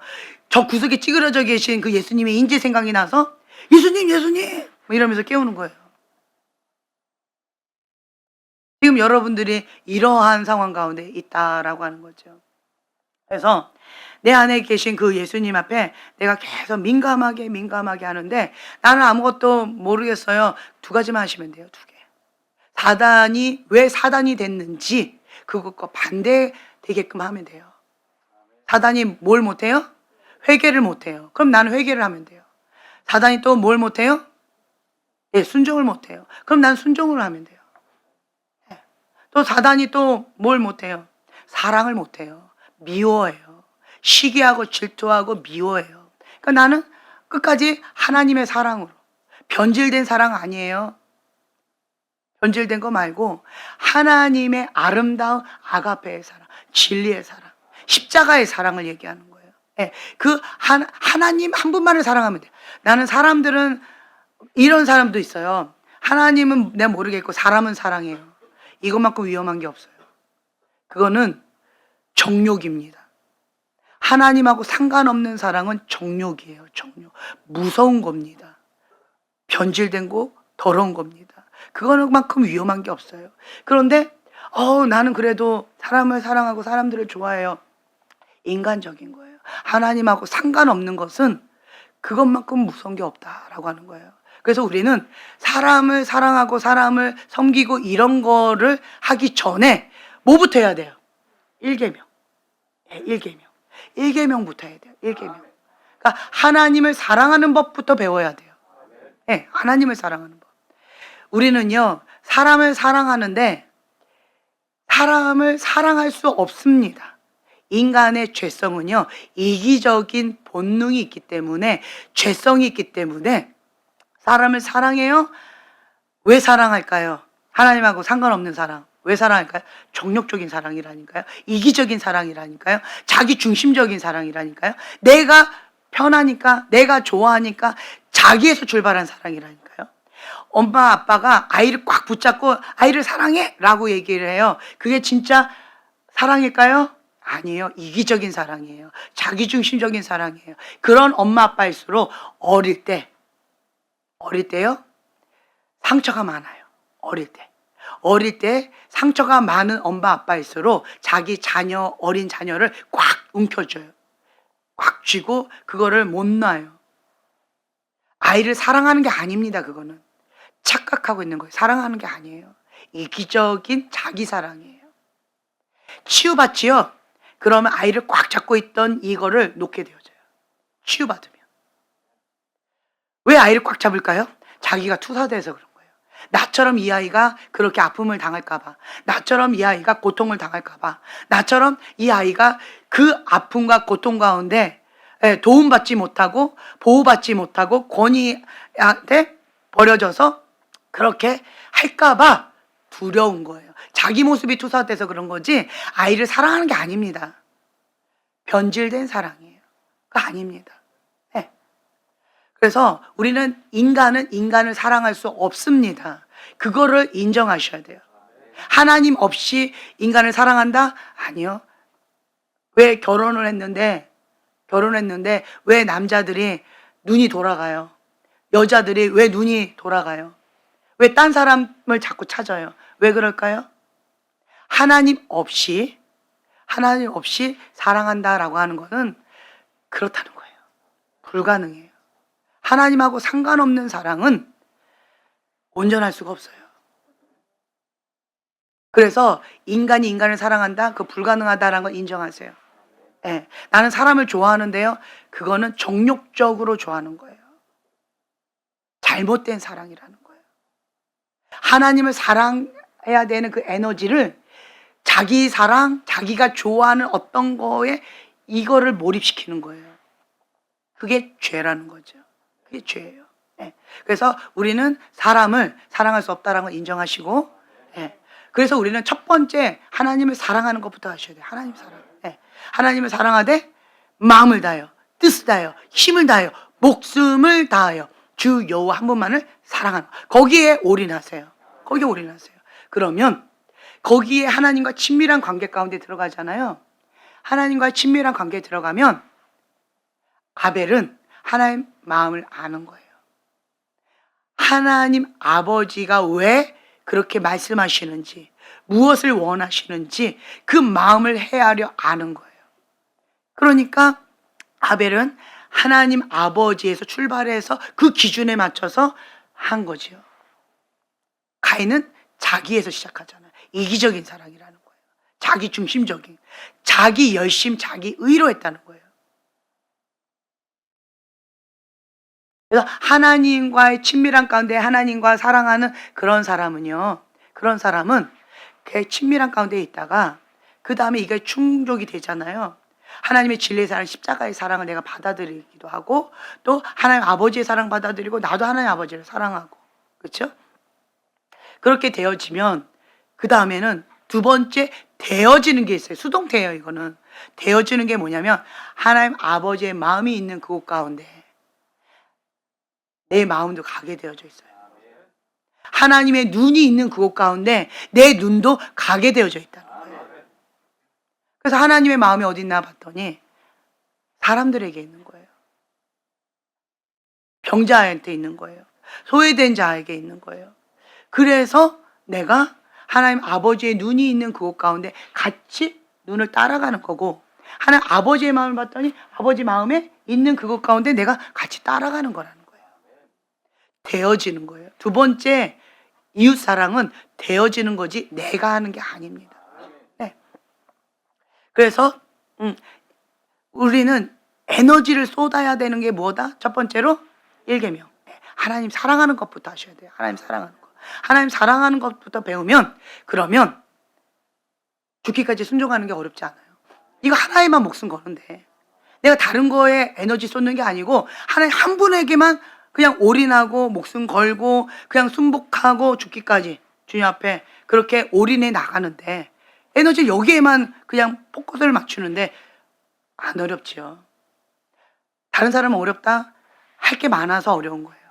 저 구석에 찌그러져 계신 그 예수님의 인재 생각이 나서 예수님 뭐 이러면서 깨우는 거예요. 지금 여러분들이 이러한 상황 가운데 있다라고 하는 거죠. 그래서 내 안에 계신 그 예수님 앞에 내가 계속 민감하게 하는데 나는 아무것도 모르겠어요. 두 가지만 하시면 돼요. 두 개. 왜 사단이 됐는지 그것과 반대되게끔 하면 돼요. 사단이 뭘 못해요? 회개를 못해요. 그럼 나는 회개를 하면 돼요. 사단이 또 뭘 못해요? 네, 순종을 못해요. 그럼 난 순종을 하면 돼요. 네. 또 사단이 또 뭘 못해요? 사랑을 못해요. 미워해요. 시기하고 질투하고 미워해요. 그러니까 나는 끝까지 하나님의 사랑으로, 변질된 사랑 아니에요. 변질된 거 말고 하나님의 아름다운 아가페의 사랑, 진리의 사랑, 십자가의 사랑을 얘기하는 거예요. 네, 그 하나님 한 분만을 사랑하면 돼요. 나는 사람들은 이런 사람도 있어요. 하나님은 내가 모르겠고 사람은 사랑해요. 이것만큼 위험한 게 없어요. 그거는 정욕입니다. 하나님하고 상관없는 사랑은 정욕이에요. 정욕. 무서운 겁니다. 변질된 거, 더러운 겁니다. 그거만큼 위험한 게 없어요. 그런데 나는 그래도 사람을 사랑하고 사람들을 좋아해요. 인간적인 거예요. 하나님하고 상관없는 것은 그것만큼 무서운 게 없다라고 하는 거예요. 그래서 우리는 사람을 사랑하고 사람을 섬기고 이런 거를 하기 전에 뭐부터 해야 돼요? 1계명. 1계명부터 해야 돼요. 1계명. 그러니까 하나님을 사랑하는 법부터 배워야 돼요. 네, 하나님을 사랑하는 법. 우리는요, 사람을 사랑하는데 사람을 사랑할 수 없습니다. 인간의 죄성은요, 이기적인 본능이 있기 때문에, 죄성이 있기 때문에 사람을 사랑해요? 왜 사랑할까요? 하나님하고 상관없는 사랑. 왜 사랑할까요? 정욕적인 사랑이라니까요. 이기적인 사랑이라니까요. 자기 중심적인 사랑이라니까요. 내가 편하니까, 내가 좋아하니까 자기에서 출발한 사랑이라니까요. 엄마 아빠가 아이를 꽉 붙잡고 아이를 사랑해 라고 얘기를 해요. 그게 진짜 사랑일까요? 아니에요. 이기적인 사랑이에요. 자기중심적인 사랑이에요. 그런 엄마 아빠일수록 어릴 때요 상처가 많아요. 어릴 때 상처가 많은 엄마 아빠일수록 자기 자녀, 어린 자녀를 꽉 움켜줘요. 꽉 쥐고 그거를 못 놔요. 아이를 사랑하는 게 아닙니다. 그거는 착각하고 있는 거예요. 사랑하는 게 아니에요. 이기적인 자기 사랑이에요. 치유받지요? 그러면 아이를 꽉 잡고 있던 이거를 놓게 되어져요. 치유받으면. 왜 아이를 꽉 잡을까요? 자기가 투사돼서 그런 거예요. 나처럼 이 아이가 그렇게 아픔을 당할까봐, 나처럼 이 아이가 고통을 당할까봐, 나처럼 이 아이가 그 아픔과 고통 가운데 도움받지 못하고 보호받지 못하고 권위한테 버려져서 그렇게 할까봐 두려운 거예요. 자기 모습이 투사돼서 그런 거지 아이를 사랑하는 게 아닙니다. 변질된 사랑이에요. 그거 아닙니다. 네. 그래서 우리는 인간을 사랑할 수 없습니다. 그거를 인정하셔야 돼요. 하나님 없이 인간을 사랑한다? 아니요. 왜 결혼했는데 왜 남자들이 눈이 돌아가요? 여자들이 왜 눈이 돌아가요? 왜 딴 사람을 자꾸 찾아요? 왜 그럴까요? 하나님 없이 사랑한다라고 하는 것은 그렇다는 거예요. 불가능해요. 하나님하고 상관없는 사랑은 온전할 수가 없어요. 그래서 인간이 인간을 사랑한다? 그 불가능하다라는 걸 인정하세요. 네. 나는 사람을 좋아하는데요. 그거는 정욕적으로 좋아하는 거예요. 잘못된 사랑이라는 거예요. 하나님을 사랑해야 되는 그 에너지를 자기 사랑, 자기가 좋아하는 어떤 거에 이거를 몰입시키는 거예요. 그게 죄라는 거죠. 그게 죄예요. 네. 그래서 우리는 사람을 사랑할 수 없다는 걸 인정하시고, 네. 그래서 우리는 첫 번째 하나님을 사랑하는 것부터 하셔야 돼요. 하나님 사랑. 네. 하나님을 사랑하되 마음을 다하여, 뜻을 다하여, 힘을 다하여, 목숨을 다하여 주 여호와 한 분만을 사랑하는 거기에 올인하세요. 거기에 올인하세요. 그러면 거기에 하나님과 친밀한 관계 가운데 들어가잖아요. 하나님과 친밀한 관계에 들어가면 아벨은 하나님 마음을 아는 거예요. 하나님 아버지가 왜 그렇게 말씀하시는지, 무엇을 원하시는지 그 마음을 헤아려 아는 거예요. 그러니까 아벨은 하나님 아버지에서 출발해서 그 기준에 맞춰서 한 거죠. 가인은 자기에서 시작하잖아요. 이기적인 사랑이라는 거예요. 자기 중심적인, 자기 열심, 자기 의로 했다는 거예요. 그래서 하나님과의 친밀한 가운데 하나님과 사랑하는 그런 사람은요, 그런 사람은 그 친밀한 가운데 있다가 그 다음에 이게 충족이 되잖아요. 하나님의 진리의 사랑, 십자가의 사랑을 내가 받아들이기도 하고 또 하나님 아버지의 사랑 받아들이고 나도 하나님 아버지를 사랑하고, 그렇죠? 그렇게 되어지면 그 다음에는 두 번째 되어지는 게 있어요. 수동태예요. 이거는 되어지는 게 뭐냐면 하나님 아버지의 마음이 있는 그곳 가운데 내 마음도 가게 되어져 있어요. 하나님의 눈이 있는 그곳 가운데 내 눈도 가게 되어져 있다는 거예요. 그래서 하나님의 마음이 어디 있나 봤더니 사람들에게 있는 거예요. 병자한테 있는 거예요. 소외된 자에게 있는 거예요. 그래서 내가 하나님 아버지의 눈이 있는 그곳 가운데 같이 눈을 따라가는 거고, 하나님 아버지의 마음을 봤더니 아버지 마음에 있는 그곳 가운데 내가 같이 따라가는 거라는 거예요. 되어지는 거예요. 두 번째 이웃사랑은 되어지는 거지 내가 하는 게 아닙니다. 네. 그래서 우리는 에너지를 쏟아야 되는 게 뭐다? 첫 번째로 1계명. 하나님 사랑하는 것부터 하셔야 돼요. 하나님 사랑하는 것. 하나님 사랑하는 것부터 배우면 그러면 죽기까지 순종하는 게 어렵지 않아요. 이거 하나에만 목숨 거는데 내가 다른 거에 에너지 쏟는 게 아니고 하나님 한 분에게만 그냥 올인하고 목숨 걸고 그냥 순복하고 죽기까지 주님 앞에 그렇게 올인해 나가는데 에너지 여기에만 그냥 포커스를 맞추는데 안 어렵지요. 다른 사람은 어렵다? 할 게 많아서 어려운 거예요.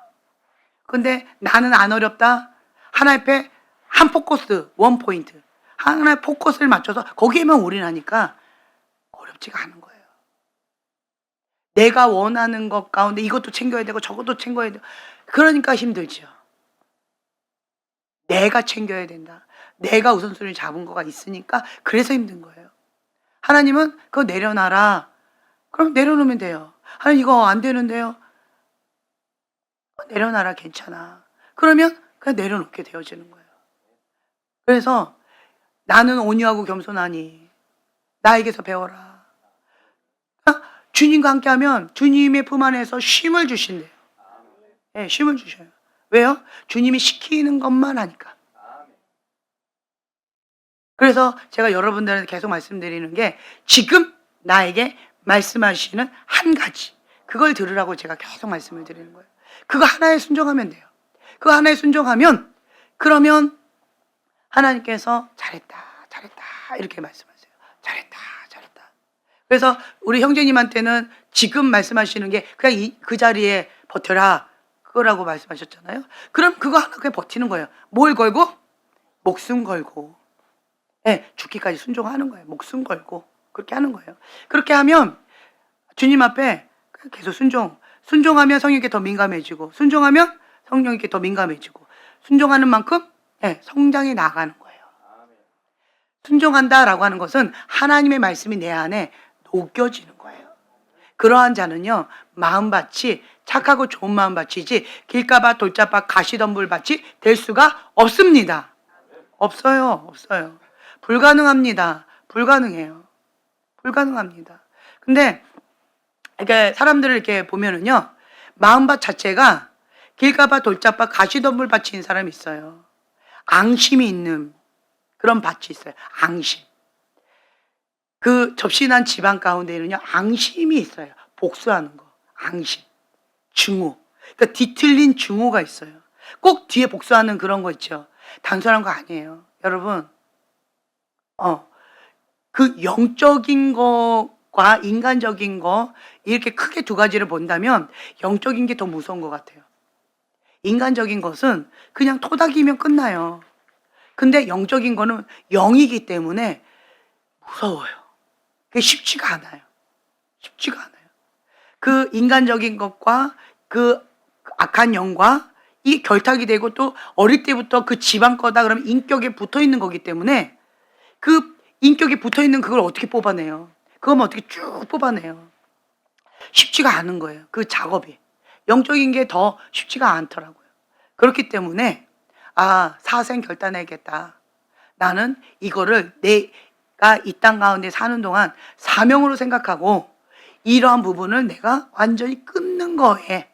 근데 나는 안 어렵다? 하나 앞에 한 포커스, 원 포인트. 하나의 포커스를 맞춰서 거기에만 올인하니까 어렵지가 않은 거예요. 내가 원하는 것 가운데 이것도 챙겨야 되고 저것도 챙겨야 되고 그러니까 힘들죠. 내가 챙겨야 된다. 내가 우선순위를 잡은 거가 있으니까 그래서 힘든 거예요. 하나님은 그거 내려놔라. 그럼 내려놓으면 돼요. 하나님 이거 안 되는데요. 내려놔라, 괜찮아. 그러면 그냥 내려놓게 되어지는 거예요. 그래서 나는 온유하고 겸손하니 나에게서 배워라. 주님과 함께하면 주님의 품 안에서 쉼을 주신대요. 네, 쉼을 주셔요. 왜요? 주님이 시키는 것만 하니까. 그래서 제가 여러분들한테 계속 말씀드리는 게 지금 나에게 말씀하시는 한 가지, 그걸 들으라고 제가 계속 말씀을 드리는 거예요. 그거 하나에 순종하면 돼요. 그거 하나에 순종하면 그러면 하나님께서 잘했다 이렇게 말씀하세요. 잘했다. 그래서 우리 형제님한테는 지금 말씀하시는 게 그냥 그 자리에 버텨라 그거라고 말씀하셨잖아요. 그럼 그거 하나 그냥 버티는 거예요. 뭘 걸고? 목숨 걸고. 네, 죽기까지 순종하는 거예요. 목숨 걸고 그렇게 하는 거예요. 그렇게 하면 주님 앞에 계속 순종하면 성령께 더 민감해지고, 순종하면 성령께 더 민감해지고, 순종하는 만큼 성장해 나가는 거예요. 순종한다라고 하는 것은 하나님의 말씀이 내 안에 녹여지는 거예요. 그러한 자는요, 마음밭이 착하고 좋은 마음밭이지 길가밭 돌짝밭 가시덤불밭이 될 수가 없습니다. 없어요. 불가능합니다. 불가능해요. 근데 이렇게 사람들을 이렇게 보면은요, 마음밭 자체가 길가밭 돌짝밭 가시덤불밭인 사람이 있어요. 앙심이 있는 그런 밭이 있어요. 앙심. 그 접신한 집안 가운데는요, 앙심이 있어요. 복수하는 거. 앙심. 증오. 그러니까 뒤틀린 증오가 있어요. 꼭 뒤에 복수하는 그런 거 있죠. 단순한 거 아니에요. 여러분, 그 영적인 거과 인간적인 거, 이렇게 크게 두 가지를 본다면 영적인 게 더 무서운 것 같아요. 인간적인 것은 그냥 토닥이면 끝나요. 근데 영적인 거는 영이기 때문에 무서워요. 그게 쉽지가 않아요. 그 인간적인 것과 그 악한 영과 이 결탁이 되고, 또 어릴 때부터 그 집안 거다 그러면 인격에 붙어 있는 거기 때문에 그 인격에 붙어 있는 그걸 어떻게 뽑아내요? 그거면 어떻게 쭉 뽑아내요? 쉽지가 않은 거예요. 그 작업이. 영적인 게 더 쉽지가 않더라고요. 그렇기 때문에 사생 결단해야겠다. 나는 이거를 내가 이 땅 가운데 사는 동안 사명으로 생각하고 이러한 부분을 내가 완전히 끊는 거에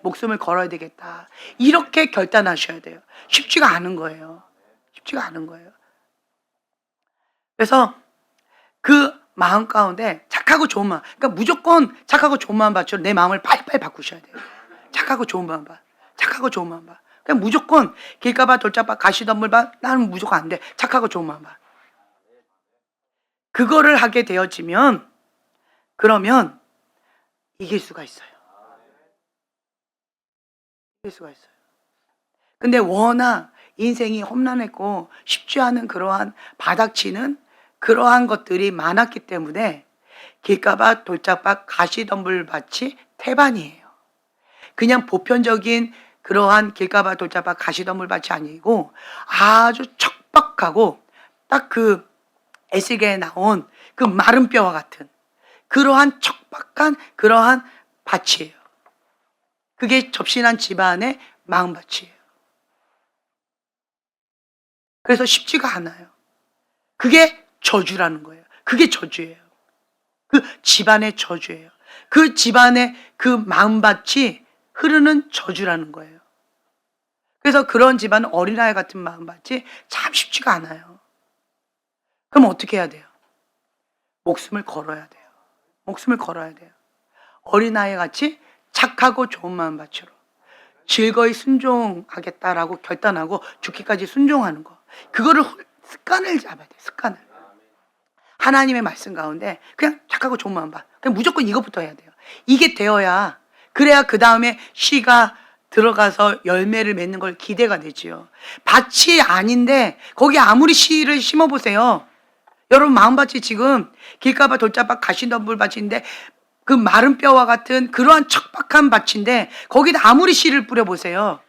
목숨을 걸어야 되겠다. 이렇게 결단하셔야 돼요. 쉽지가 않은 거예요. 그래서 그 마음 가운데 착하고 좋은 마음, 그러니까 무조건 착하고 좋은 마음 밭으로 내 마음을 빨리빨리 바꾸셔야 돼요. 착하고 좋은 마음 밭. 그냥 무조건 길가밭 돌짝밭 가시덤불밭 나는 무조건 안 돼. 착하고 좋은 마음 밭. 그거를 하게 되어지면 그러면 이길 수가 있어요. 근데 워낙 인생이 험난했고 쉽지 않은 그러한 바닥치는 그러한 것들이 많았기 때문에 길가밭 돌짝밭 가시덤불밭이 태반이에요. 그냥 보편적인 그러한 길가밭 돌짝밭 가시덤불밭이 아니고 아주 척박하고 딱 그 에스겔에 나온 그 마른 뼈와 같은 그러한 척박한 그러한 밭이에요. 그게 접신한 집안의 마음밭이에요. 그래서 쉽지가 않아요. 그게 저주라는 거예요. 그게 저주예요. 그 집안의 저주예요. 그 집안의 그 마음밭이 흐르는 저주라는 거예요. 그래서 그런 집안은 어린아이 같은 마음밭이 참 쉽지가 않아요. 그럼 어떻게 해야 돼요? 목숨을 걸어야 돼요. 어린아이 같이 착하고 좋은 마음밭으로 즐거이 순종하겠다라고 결단하고 죽기까지 순종하는 거. 그거를 습관을 잡아야 돼요. 습관을. 하나님의 말씀 가운데 그냥 착하고 좋은 마음밭. 그냥 무조건 이것부터 해야 돼요. 이게 되어야, 그래야 그 다음에 씨가 들어가서 열매를 맺는 걸 기대가 되지요. 밭이 아닌데 거기 아무리 씨를 심어보세요. 여러분 마음밭이 지금 길가밭 돌짝밭 가시덤불밭인데 그 마른 뼈와 같은 그러한 척박한 밭인데 거기다 아무리 씨를 뿌려보세요.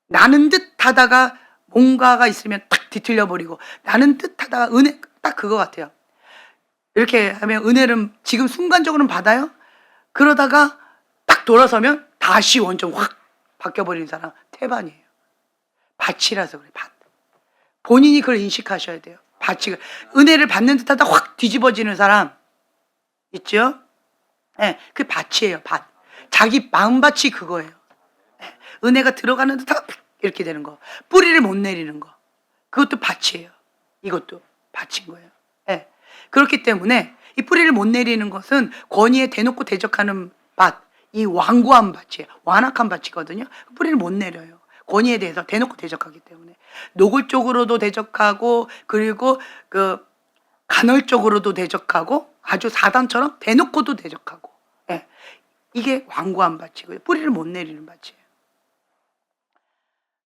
나는 듯 하다가 뭔가가 있으면 탁 뒤틀려 버리고, 나는 듯 하다가 은혜, 딱 그거 같아요. 이렇게 하면 은혜는 지금 순간적으로는 받아요. 그러다가 딱 돌아서면 다시 원점 확 바뀌어버리는 사람 태반이에요. 밭이라서 그래. 밭. 본인이 그걸 인식하셔야 돼요. 밭이 은혜를 받는 듯하다 확 뒤집어지는 사람 있죠? 그 밭이에요. 밭. 자기 마음밭이 그거예요. 은혜가 들어가는 듯 이렇게 되는 거. 뿌리를 못 내리는 거. 그것도 밭이에요. 이것도 밭인 거예요. 예. 그렇기 때문에 이 뿌리를 못 내리는 것은 권위에 대놓고 대적하는 밭, 이 완고한 밭이에요. 완악한 밭이거든요. 뿌리를 못 내려요. 권위에 대해서 대놓고 대적하기 때문에. 노골적으로도 대적하고, 그리고 그 간헐적으로도 대적하고, 아주 사단처럼 대놓고도 대적하고. 예. 이게 완고한 밭이고요. 뿌리를 못 내리는 밭이에요.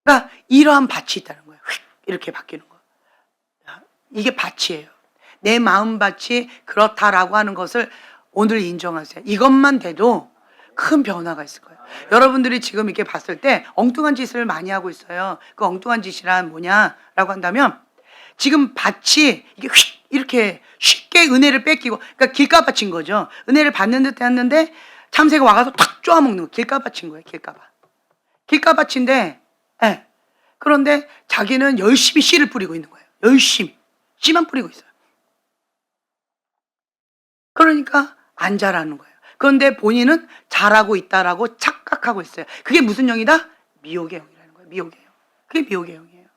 그러니까 이러한 밭이 있다는 거예요. 휙 이렇게 바뀌는 거. 이게 밭이에요. 내 마음밭이 그렇다라고 하는 것을 오늘 인정하세요. 이것만 돼도 큰 변화가 있을 거예요. 여러분들이 지금 이렇게 봤을 때 엉뚱한 짓을 많이 하고 있어요. 그 엉뚱한 짓이란 뭐냐라고 한다면, 지금 밭이 이게 휙 이렇게 쉽게 은혜를 뺏기고, 그러니까 길가밭인 거죠. 은혜를 받는 듯 했는데 참새가 와가서 탁 쪼아먹는 거. 길가밭인 거예요. 길가밭. 길가밭인데, 예. 그런데 자기는 열심히 씨를 뿌리고 있는 거예요. 열심히 씨만 뿌리고 있어요. 그러니까 안 자라는 거예요. 그런데 본인은 잘하고 있다라고 착각하고 있어요. 그게 무슨 영이다? 미혹의 영이라는 거예요. 미혹의 영. 그게 미혹의 영이에요.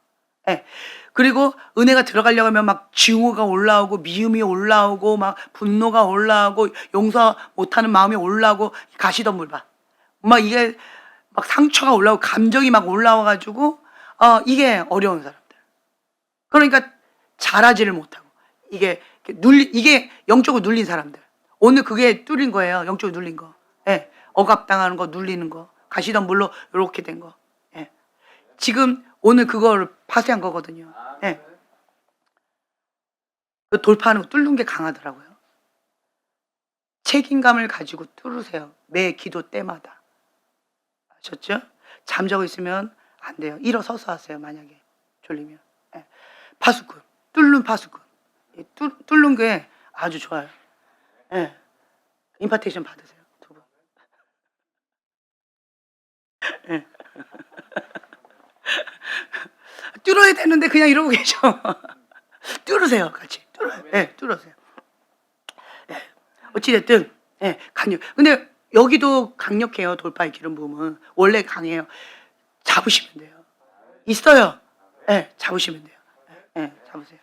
예. 그리고 은혜가 들어가려고 하면 막 증오가 올라오고, 미움이 올라오고, 막 분노가 올라오고, 용서 못하는 마음이 올라오고, 가시덤불밭. 막 이게 막 상처가 올라오고, 감정이 막 올라와가지고, 이게 어려운 사람들. 그러니까 잘하지를 못하고, 이게 영적으로 눌린 사람들. 오늘 그게 뚫린 거예요. 영적으로 눌린 거. 예. 억압당하는 거, 눌리는 거, 가시덤불로 이렇게 된 거. 예. 지금 오늘 그걸 파쇄한 거거든요. 예. 그 돌파하는 거, 뚫는 게 강하더라고요. 책임감을 가지고 뚫으세요. 매 기도 때마다. 아셨죠? 잠자고 있으면 안 돼요. 일어서서 하세요. 만약에 졸리면. 예. 파수꾼, 뚫는 파수꾼. 뚫는 게 아주 좋아요. 예. 임파테이션 받으세요. 두 분. 예. 뚫어야 되는데 그냥 이러고 계셔. 뚫으세요. 같이. 뚫어요. 예, 뚫으세요. 예. 어찌됐든, 예, 강력. 근데 여기도 강력해요. 돌파의 기름 부음은. 원래 강해요. 잡으시면 돼요. 있어요. 예, 잡으시면 돼요. 예, 잡으세요.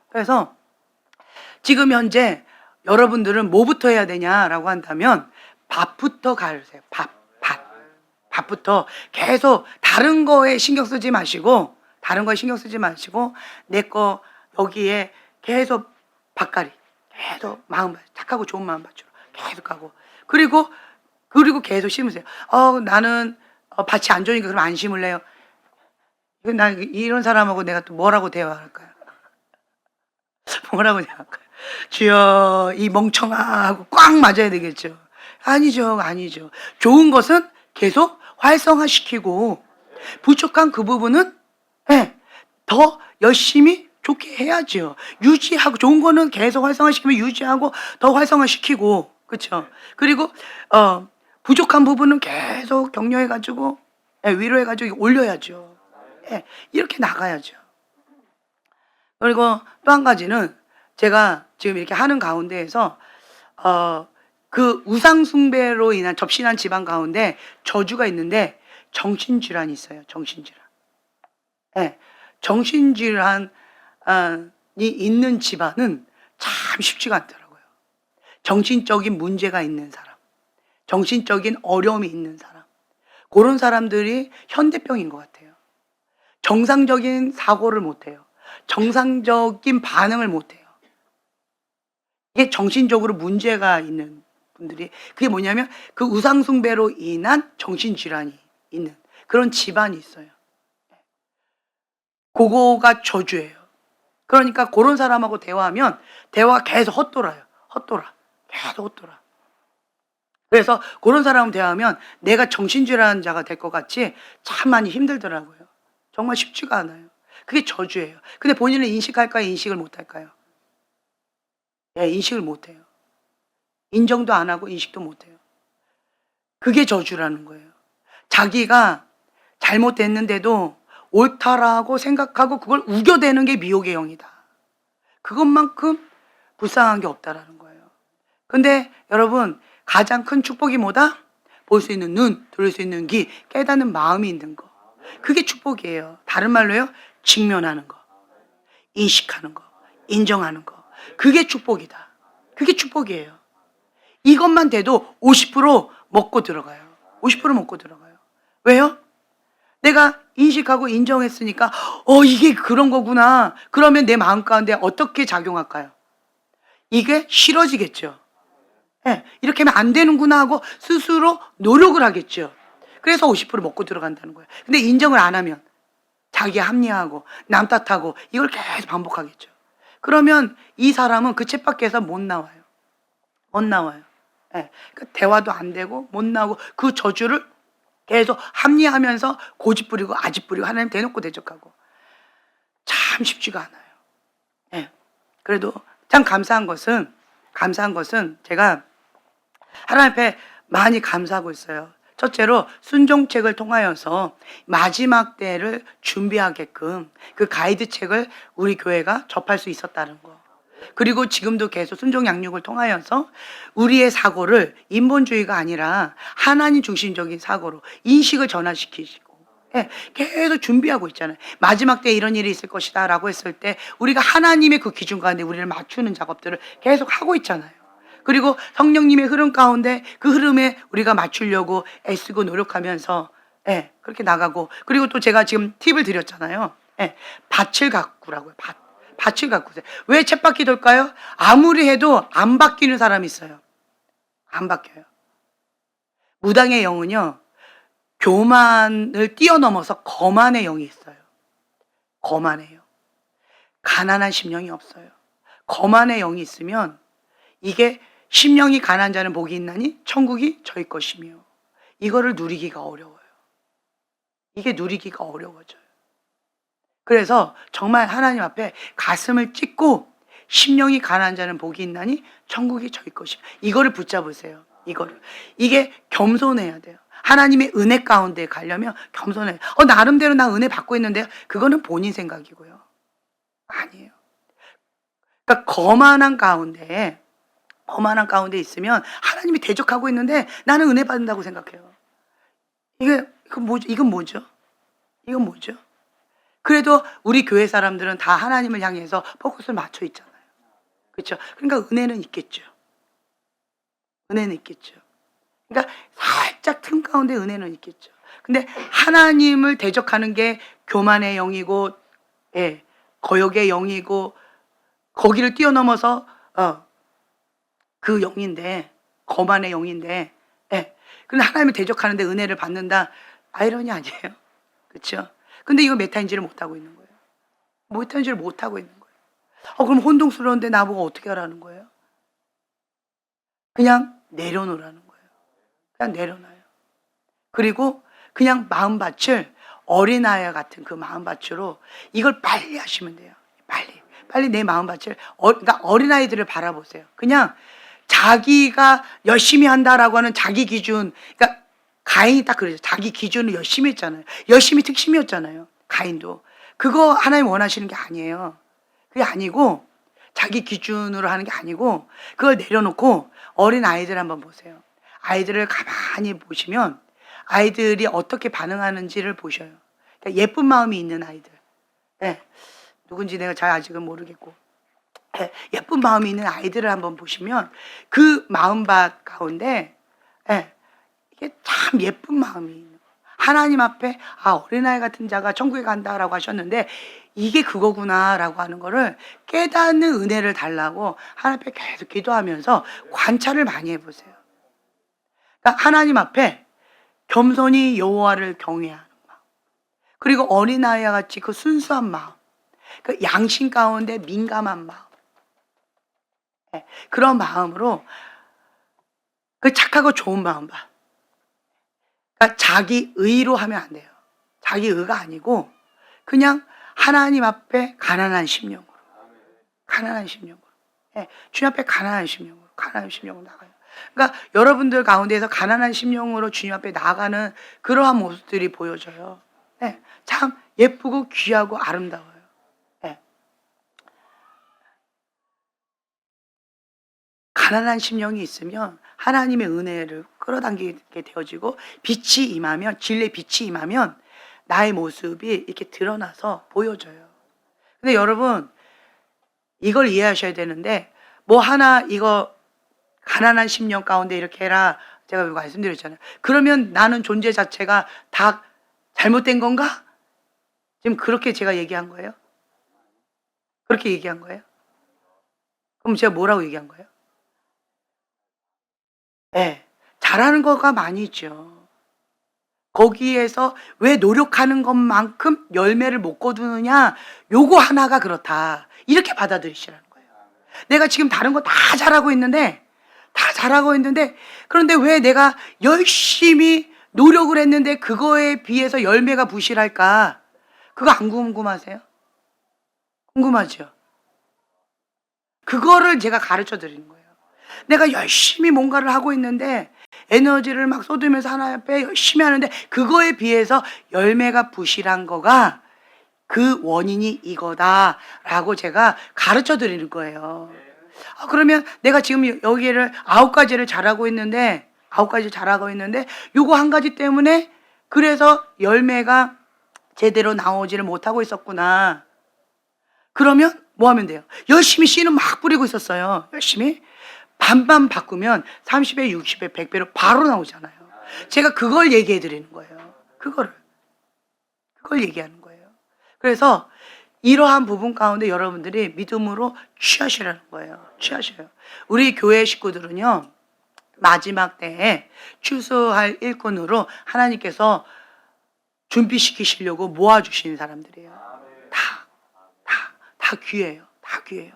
그래서 지금 현재 여러분들은 뭐부터 해야 되냐라고 한다면, 밥부터 가르세요. 밥부터 계속 다른 거에 신경 쓰지 마시고, 내 거 여기에 계속 밥가리, 계속 마음, 착하고 좋은 마음 밭으로 계속 가고, 그리고 계속 심으세요. 나는 밭이 안 좋으니까 그럼 안 심을래요. 난 이런 사람하고 내가 또 뭐라고 대화할까요? 뭐라고 대화할까요? 주여, 이 멍청아 하고 꽉 맞아야 되겠죠. 아니죠. 좋은 것은 계속 활성화시키고, 부족한 그 부분은, 예, 더 열심히 좋게 해야죠. 유지하고, 좋은 거는 계속 활성화시키면 유지하고 더 활성화시키고, 그렇죠? 그리고 부족한 부분은 계속 격려해가지고, 예, 위로해가지고 올려야죠. 예, 이렇게 나가야죠. 그리고 또 한 가지는, 제가 지금 이렇게 하는 가운데에서 그 우상숭배로 인한 접신한 집안 가운데 저주가 있는데, 정신질환이 있어요. 정신질환. 예, 정신질환이 있는 집안은 참 쉽지가 않더라고요. 정신적인 문제가 있는 사람, 정신적인 어려움이 있는 사람, 그런 사람들이 현대병인 것 같아요. 정상적인 사고를 못해요. 정상적인 반응을 못해요. 이게 정신적으로 문제가 있는 분들이, 그게 뭐냐면 그 우상숭배로 인한 정신질환이 있는 그런 집안이 있어요. 그거가 저주예요. 그러니까 그런 사람하고 대화하면 대화가 계속 헛돌아요. 계속 헛돌아. 그래서 그런 사람하고 대화하면 내가 정신질환자가 될 것 같이 참 많이 힘들더라고요. 정말 쉽지가 않아요. 그게 저주예요. 근데 본인은 인식할까요? 인식을 못할까요? 예, 인식을 못해요. 인정도 안 하고 인식도 못해요. 그게 저주라는 거예요. 자기가 잘못됐는데도 옳다라고 생각하고 그걸 우겨대는 게 미혹의 영이다. 그것만큼 불쌍한 게 없다라는 거예요. 근데 여러분, 가장 큰 축복이 뭐다? 볼 수 있는 눈, 들을 수 있는 귀, 깨닫는 마음이 있는 거. 그게 축복이에요. 다른 말로요, 직면하는 거, 인식하는 거, 인정하는 거. 그게 축복이다. 그게 축복이에요. 이것만 돼도 50% 먹고 들어가요. 50% 먹고 들어가요. 왜요? 내가 인식하고 인정했으니까 이게 그런 거구나. 그러면 내 마음 가운데 어떻게 작용할까요? 이게 싫어지겠죠. 예, 이렇게 하면 안 되는구나 하고 스스로 노력을 하겠죠. 그래서 50% 먹고 들어간다는 거예요. 근데 인정을 안 하면 자기 합리화하고 남 탓하고 이걸 계속 반복하겠죠. 그러면 이 사람은 그 책 밖에서 못 나와요. 못 나와요. 예, 그러니까 대화도 안 되고 못 나오고 그 저주를 계속 합리화하면서 고집 부리고 아집 부리고 하나님 대놓고 대적하고 참 쉽지가 않아요. 예. 그래도 참 감사한 것은 제가 하나님 앞에 많이 감사하고 있어요. 첫째로 순종책을 통하여서 마지막 때를 준비하게끔 그 가이드 책을 우리 교회가 접할 수 있었다는 거. 그리고 지금도 계속 순종 양육을 통하여서 우리의 사고를 인본주의가 아니라 하나님 중심적인 사고로 인식을 전환시키시고, 예, 계속 준비하고 있잖아요. 마지막 때 이런 일이 있을 것이다 라고 했을 때 우리가 하나님의 그 기준 가운데 우리를 맞추는 작업들을 계속 하고 있잖아요. 그리고 성령님의 흐름 가운데 그 흐름에 우리가 맞추려고 애쓰고 노력하면서, 예, 그렇게 나가고. 그리고 또 제가 지금 팁을 드렸잖아요. 예, 밭을 가꾸라고요. 밭을 가꾸세요. 왜 쳇바퀴 돌까요? 아무리 해도 안 바뀌는 사람이 있어요. 안 바뀌어요. 무당의 영은요, 교만을 뛰어넘어서 거만의 영이 있어요. 거만해요. 가난한 심령이 없어요. 거만의 영이 있으면 이게 심령이 가난한 자는 복이 있나니 천국이 저희 것이며, 이거를 누리기가 어려워요. 이게 누리기가 어려워져요. 그래서 정말 하나님 앞에 가슴을 찢고 심령이 가난한 자는 복이 있나니 천국이 저희 것이며, 이거를 붙잡으세요. 이게 겸손해야 돼요. 하나님의 은혜 가운데 가려면 겸손해요. 나름대로 나 은혜 받고 있는데요. 그거는 본인 생각이고요. 아니에요. 그러니까 거만한 가운데 있으면 하나님이 대적하고 있는데 나는 은혜 받는다고 생각해요. 이건 뭐죠? 그래도 우리 교회 사람들은 다 하나님을 향해서 포커스를 맞춰 있잖아요. 그렇죠? 그러니까 은혜는 있겠죠. 그러니까 살짝 틈 가운데 은혜는 있겠죠. 근데 하나님을 대적하는 게 교만의 영이고, 예, 거역의 영이고, 거기를 뛰어넘어서 그 영인데, 거만의 영인데, 예. 근데 하나님을 대적하는데 은혜를 받는다. 아이러니 아니에요? 그렇죠? 근데 이거 메타인지를 못하고 있는 거예요. 그럼 혼동스러운데 나보고 어떻게 하라는 거예요? 그냥 내려놓으라는 거예요. 그냥 내려놔요. 그리고 그냥 마음밭을 어린아이 같은 그 마음밭으로 이걸 빨리 하시면 돼요. 빨리 내 마음밭을, 그러니까 어린아이들을 바라보세요. 그냥 자기가 열심히 한다라고 하는 자기 기준, 그러니까 가인이 딱 그러죠. 자기 기준을 열심히 했잖아요. 열심히 특심이었잖아요. 가인도. 그거 하나님 원하시는 게 아니에요. 그게 아니고, 자기 기준으로 하는 게 아니고, 그걸 내려놓고 어린 아이들 한번 보세요. 아이들을 가만히 보시면 아이들이 어떻게 반응하는지를 보셔요. 그러니까 예쁜 마음이 있는 아이들. 네. 누군지 내가 잘 아직은 모르겠고. 네. 예쁜 마음이 있는 아이들을 한번 보시면 그 마음밭 가운데, 네, 이게 참 예쁜 마음이 있는 거예요. 하나님 앞에 어린아이 같은 자가 천국에 간다라고 하셨는데 이게 그거구나라고 하는 거를 깨닫는 은혜를 달라고 하나님 앞에 계속 기도하면서 관찰을 많이 해보세요. 그러니까 하나님 앞에 겸손히 여호와를 경외하는 마음, 그리고 어린아이와 같이 그 순수한 마음, 그 양심 가운데 민감한 마음, 네, 그런 마음으로 그 착하고 좋은 마음 봐. 그러니까 자기 의로 하면 안 돼요. 자기 의가 아니고 그냥 하나님 앞에 가난한 심령으로, 네, 주님 앞에 가난한 심령으로 나가요. 그러니까 여러분들 가운데서 가난한 심령으로 주님 앞에 나아가는 그러한 모습들이 보여져요. 네, 참 예쁘고 귀하고 아름다워요. 네. 가난한 심령이 있으면 하나님의 은혜를 끌어당기게 되어지고 빛이 임하면, 진리의 빛이 임하면 나의 모습이 이렇게 드러나서 보여져요. 근데 여러분, 이걸 이해하셔야 되는데, 뭐 하나 이거 가난한 심령 가운데 이렇게 해라, 제가 말씀드렸잖아요. 그러면 나는 존재 자체가 다 잘못된 건가? 지금 그렇게 제가 얘기한 거예요? 그렇게 얘기한 거예요? 그럼 제가 뭐라고 얘기한 거예요? 네, 잘하는 거가 많이 있죠. 거기에서 왜 노력하는 것만큼 열매를 못 거두느냐, 요거 하나가 그렇다, 이렇게 받아들이시라는 거예요. 내가 지금 다른 거 다 잘하고 있는데, 그런데 왜 내가 열심히 노력을 했는데 그거에 비해서 열매가 부실할까? 그거 안 궁금하세요? 궁금하죠? 그거를 제가 가르쳐 드리는 거예요. 내가 열심히 뭔가를 하고 있는데 에너지를 막 쏟으면서 하나님 앞에 열심히 하는데 그거에 비해서 열매가 부실한 거가 그 원인이 이거다라고 제가 가르쳐 드리는 거예요. 그러면 내가 지금 여기를 9가지를 잘하고 있는데 요거 한 가지 때문에 그래서 열매가 제대로 나오지를 못하고 있었구나. 그러면 뭐 하면 돼요? 열심히 씨는 막 뿌리고 있었어요. 열심히. 반만 바꾸면 30배, 60배, 100배로 바로 나오잖아요. 제가 그걸 얘기해 드리는 거예요. 그걸 얘기하는 거예요. 그래서 이러한 부분 가운데 여러분들이 믿음으로 취하시라는 거예요. 취하셔요. 우리 교회 식구들은요, 마지막 때에 추수할 일꾼으로 하나님께서 준비시키시려고 모아주신 사람들이에요. 다 귀해요. 다 귀해요.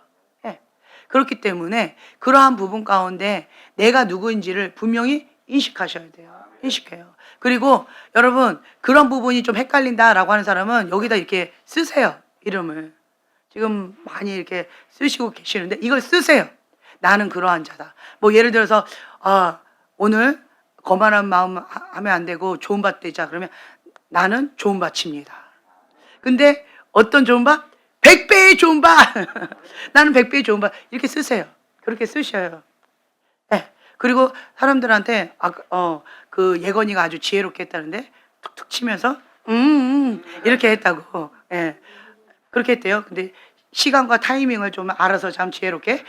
예. 그렇기 때문에 그러한 부분 가운데 내가 누구인지를 분명히 인식하셔야 돼요. 인식해요. 그리고 여러분, 그런 부분이 좀 헷갈린다라고 하는 사람은 여기다 이렇게 쓰세요. 이름을. 지금 많이 이렇게 쓰시고 계시는데 이걸 쓰세요. 나는 그러한 자다. 뭐 예를 들어서 오늘 거만한 마음 하면 안 되고 좋은 밭 되자. 그러면 나는 좋은 밭입니다. 근데 어떤 좋은 밭? 100배의 좋은 밭. 나는 100배의 좋은 밭. 이렇게 쓰세요. 그렇게 쓰셔요. 네. 그리고 사람들한테 그 예건이가 아주 지혜롭게 했다는데 툭툭 치면서 이렇게 했다고. 예. 그렇게 했대요. 근데 시간과 타이밍을 좀 알아서 참 지혜롭게.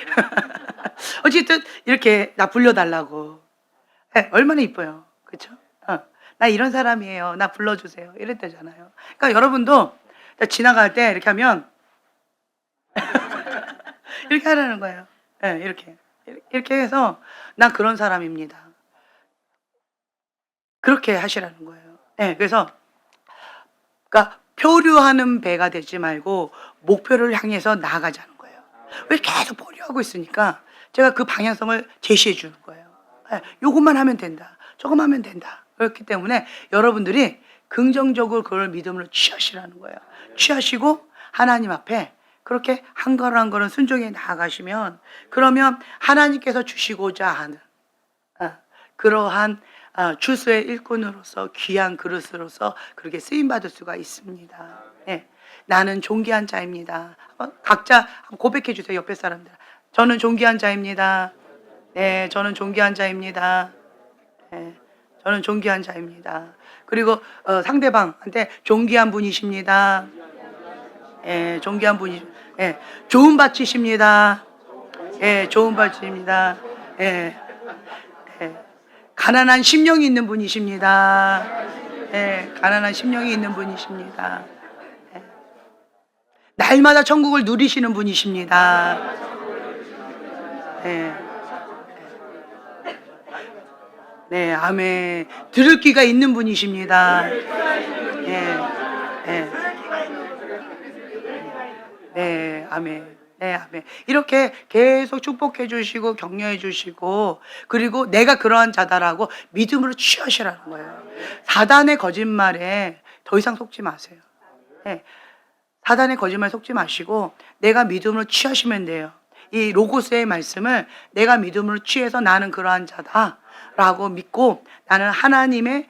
어쨌든 이렇게 나 불러달라고. 네, 얼마나 이뻐요. 그렇죠? 나 이런 사람이에요. 나 불러주세요. 이랬대잖아요. 그러니까 여러분도 지나갈 때 이렇게 하면 이렇게 하라는 거예요. 네, 이렇게 해서 난 그런 사람입니다. 그렇게 하시라는 거예요. 네, 그래서 그러니까 표류하는 배가 되지 말고 목표를 향해서 나아가자는 거예요. 왜 계속 표류하고 있으니까 제가 그 방향성을 제시해 주는 거예요. 네, 요것만 하면 된다. 저것만 하면 된다. 그렇기 때문에 여러분들이 긍정적으로 그걸 믿음으로 취하시라는 거예요. 취하시고 하나님 앞에 그렇게 한 걸음 한 걸음 순종해 나아가시면, 그러면 하나님께서 주시고자 하는 그러한 주수의 일꾼으로서 귀한 그릇으로서 그렇게 쓰임받을 수가 있습니다. 네. 나는 존귀한 자입니다. 각자 고백해 주세요. 옆에 사람들. 저는 존귀한 자입니다. 네, 저는 존귀한 자입니다. 네, 저는 존귀한 자입니다. 그리고 상대방한테 존귀한 분이십니다. 예, 존귀한 분이, 예, 좋은 밭이십니다. 예, 좋은 밭입니다. 예, 예, 가난한 심령이 있는 분이십니다. 예, 가난한 심령이 있는 분이십니다. 예, 날마다 천국을 누리시는 분이십니다. 예, 네, 아멘. 들을 귀가 있는 분이십니다. 예, 예. 네, 아멘. 네, 아멘. 이렇게 계속 축복해 주시고 격려해 주시고, 그리고 내가 그러한 자다라고 믿음으로 취하시라는 거예요. 사단의 거짓말에 더 이상 속지 마세요. 네, 사단의 거짓말에 속지 마시고 내가 믿음으로 취하시면 돼요. 이 로고스의 말씀을 내가 믿음으로 취해서 나는 그러한 자다라고 믿고 나는 하나님의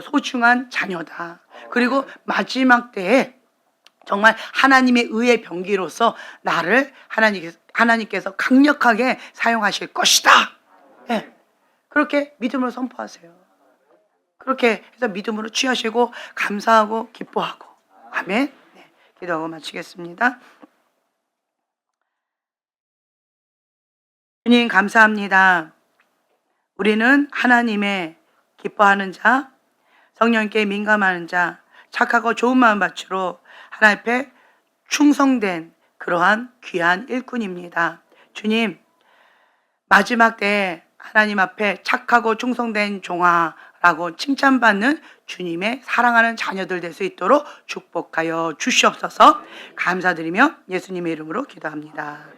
소중한 자녀다. 그리고 마지막 때에 정말 하나님의 의의 병기로서 나를 하나님께서 강력하게 사용하실 것이다. 네. 그렇게 믿음으로 선포하세요. 그렇게 해서 믿음으로 취하시고 감사하고 기뻐하고. 아멘. 네, 기도하고 마치겠습니다. 주님 감사합니다. 우리는 하나님의 기뻐하는 자, 성령께 민감하는 자, 착하고 좋은 마음밭으로 하나님 앞에 충성된 그러한 귀한 일꾼입니다. 주님, 마지막 때에 하나님 앞에 착하고 충성된 종아라고 칭찬받는 주님의 사랑하는 자녀들 될 수 있도록 축복하여 주시옵소서. 감사드리며 예수님의 이름으로 기도합니다.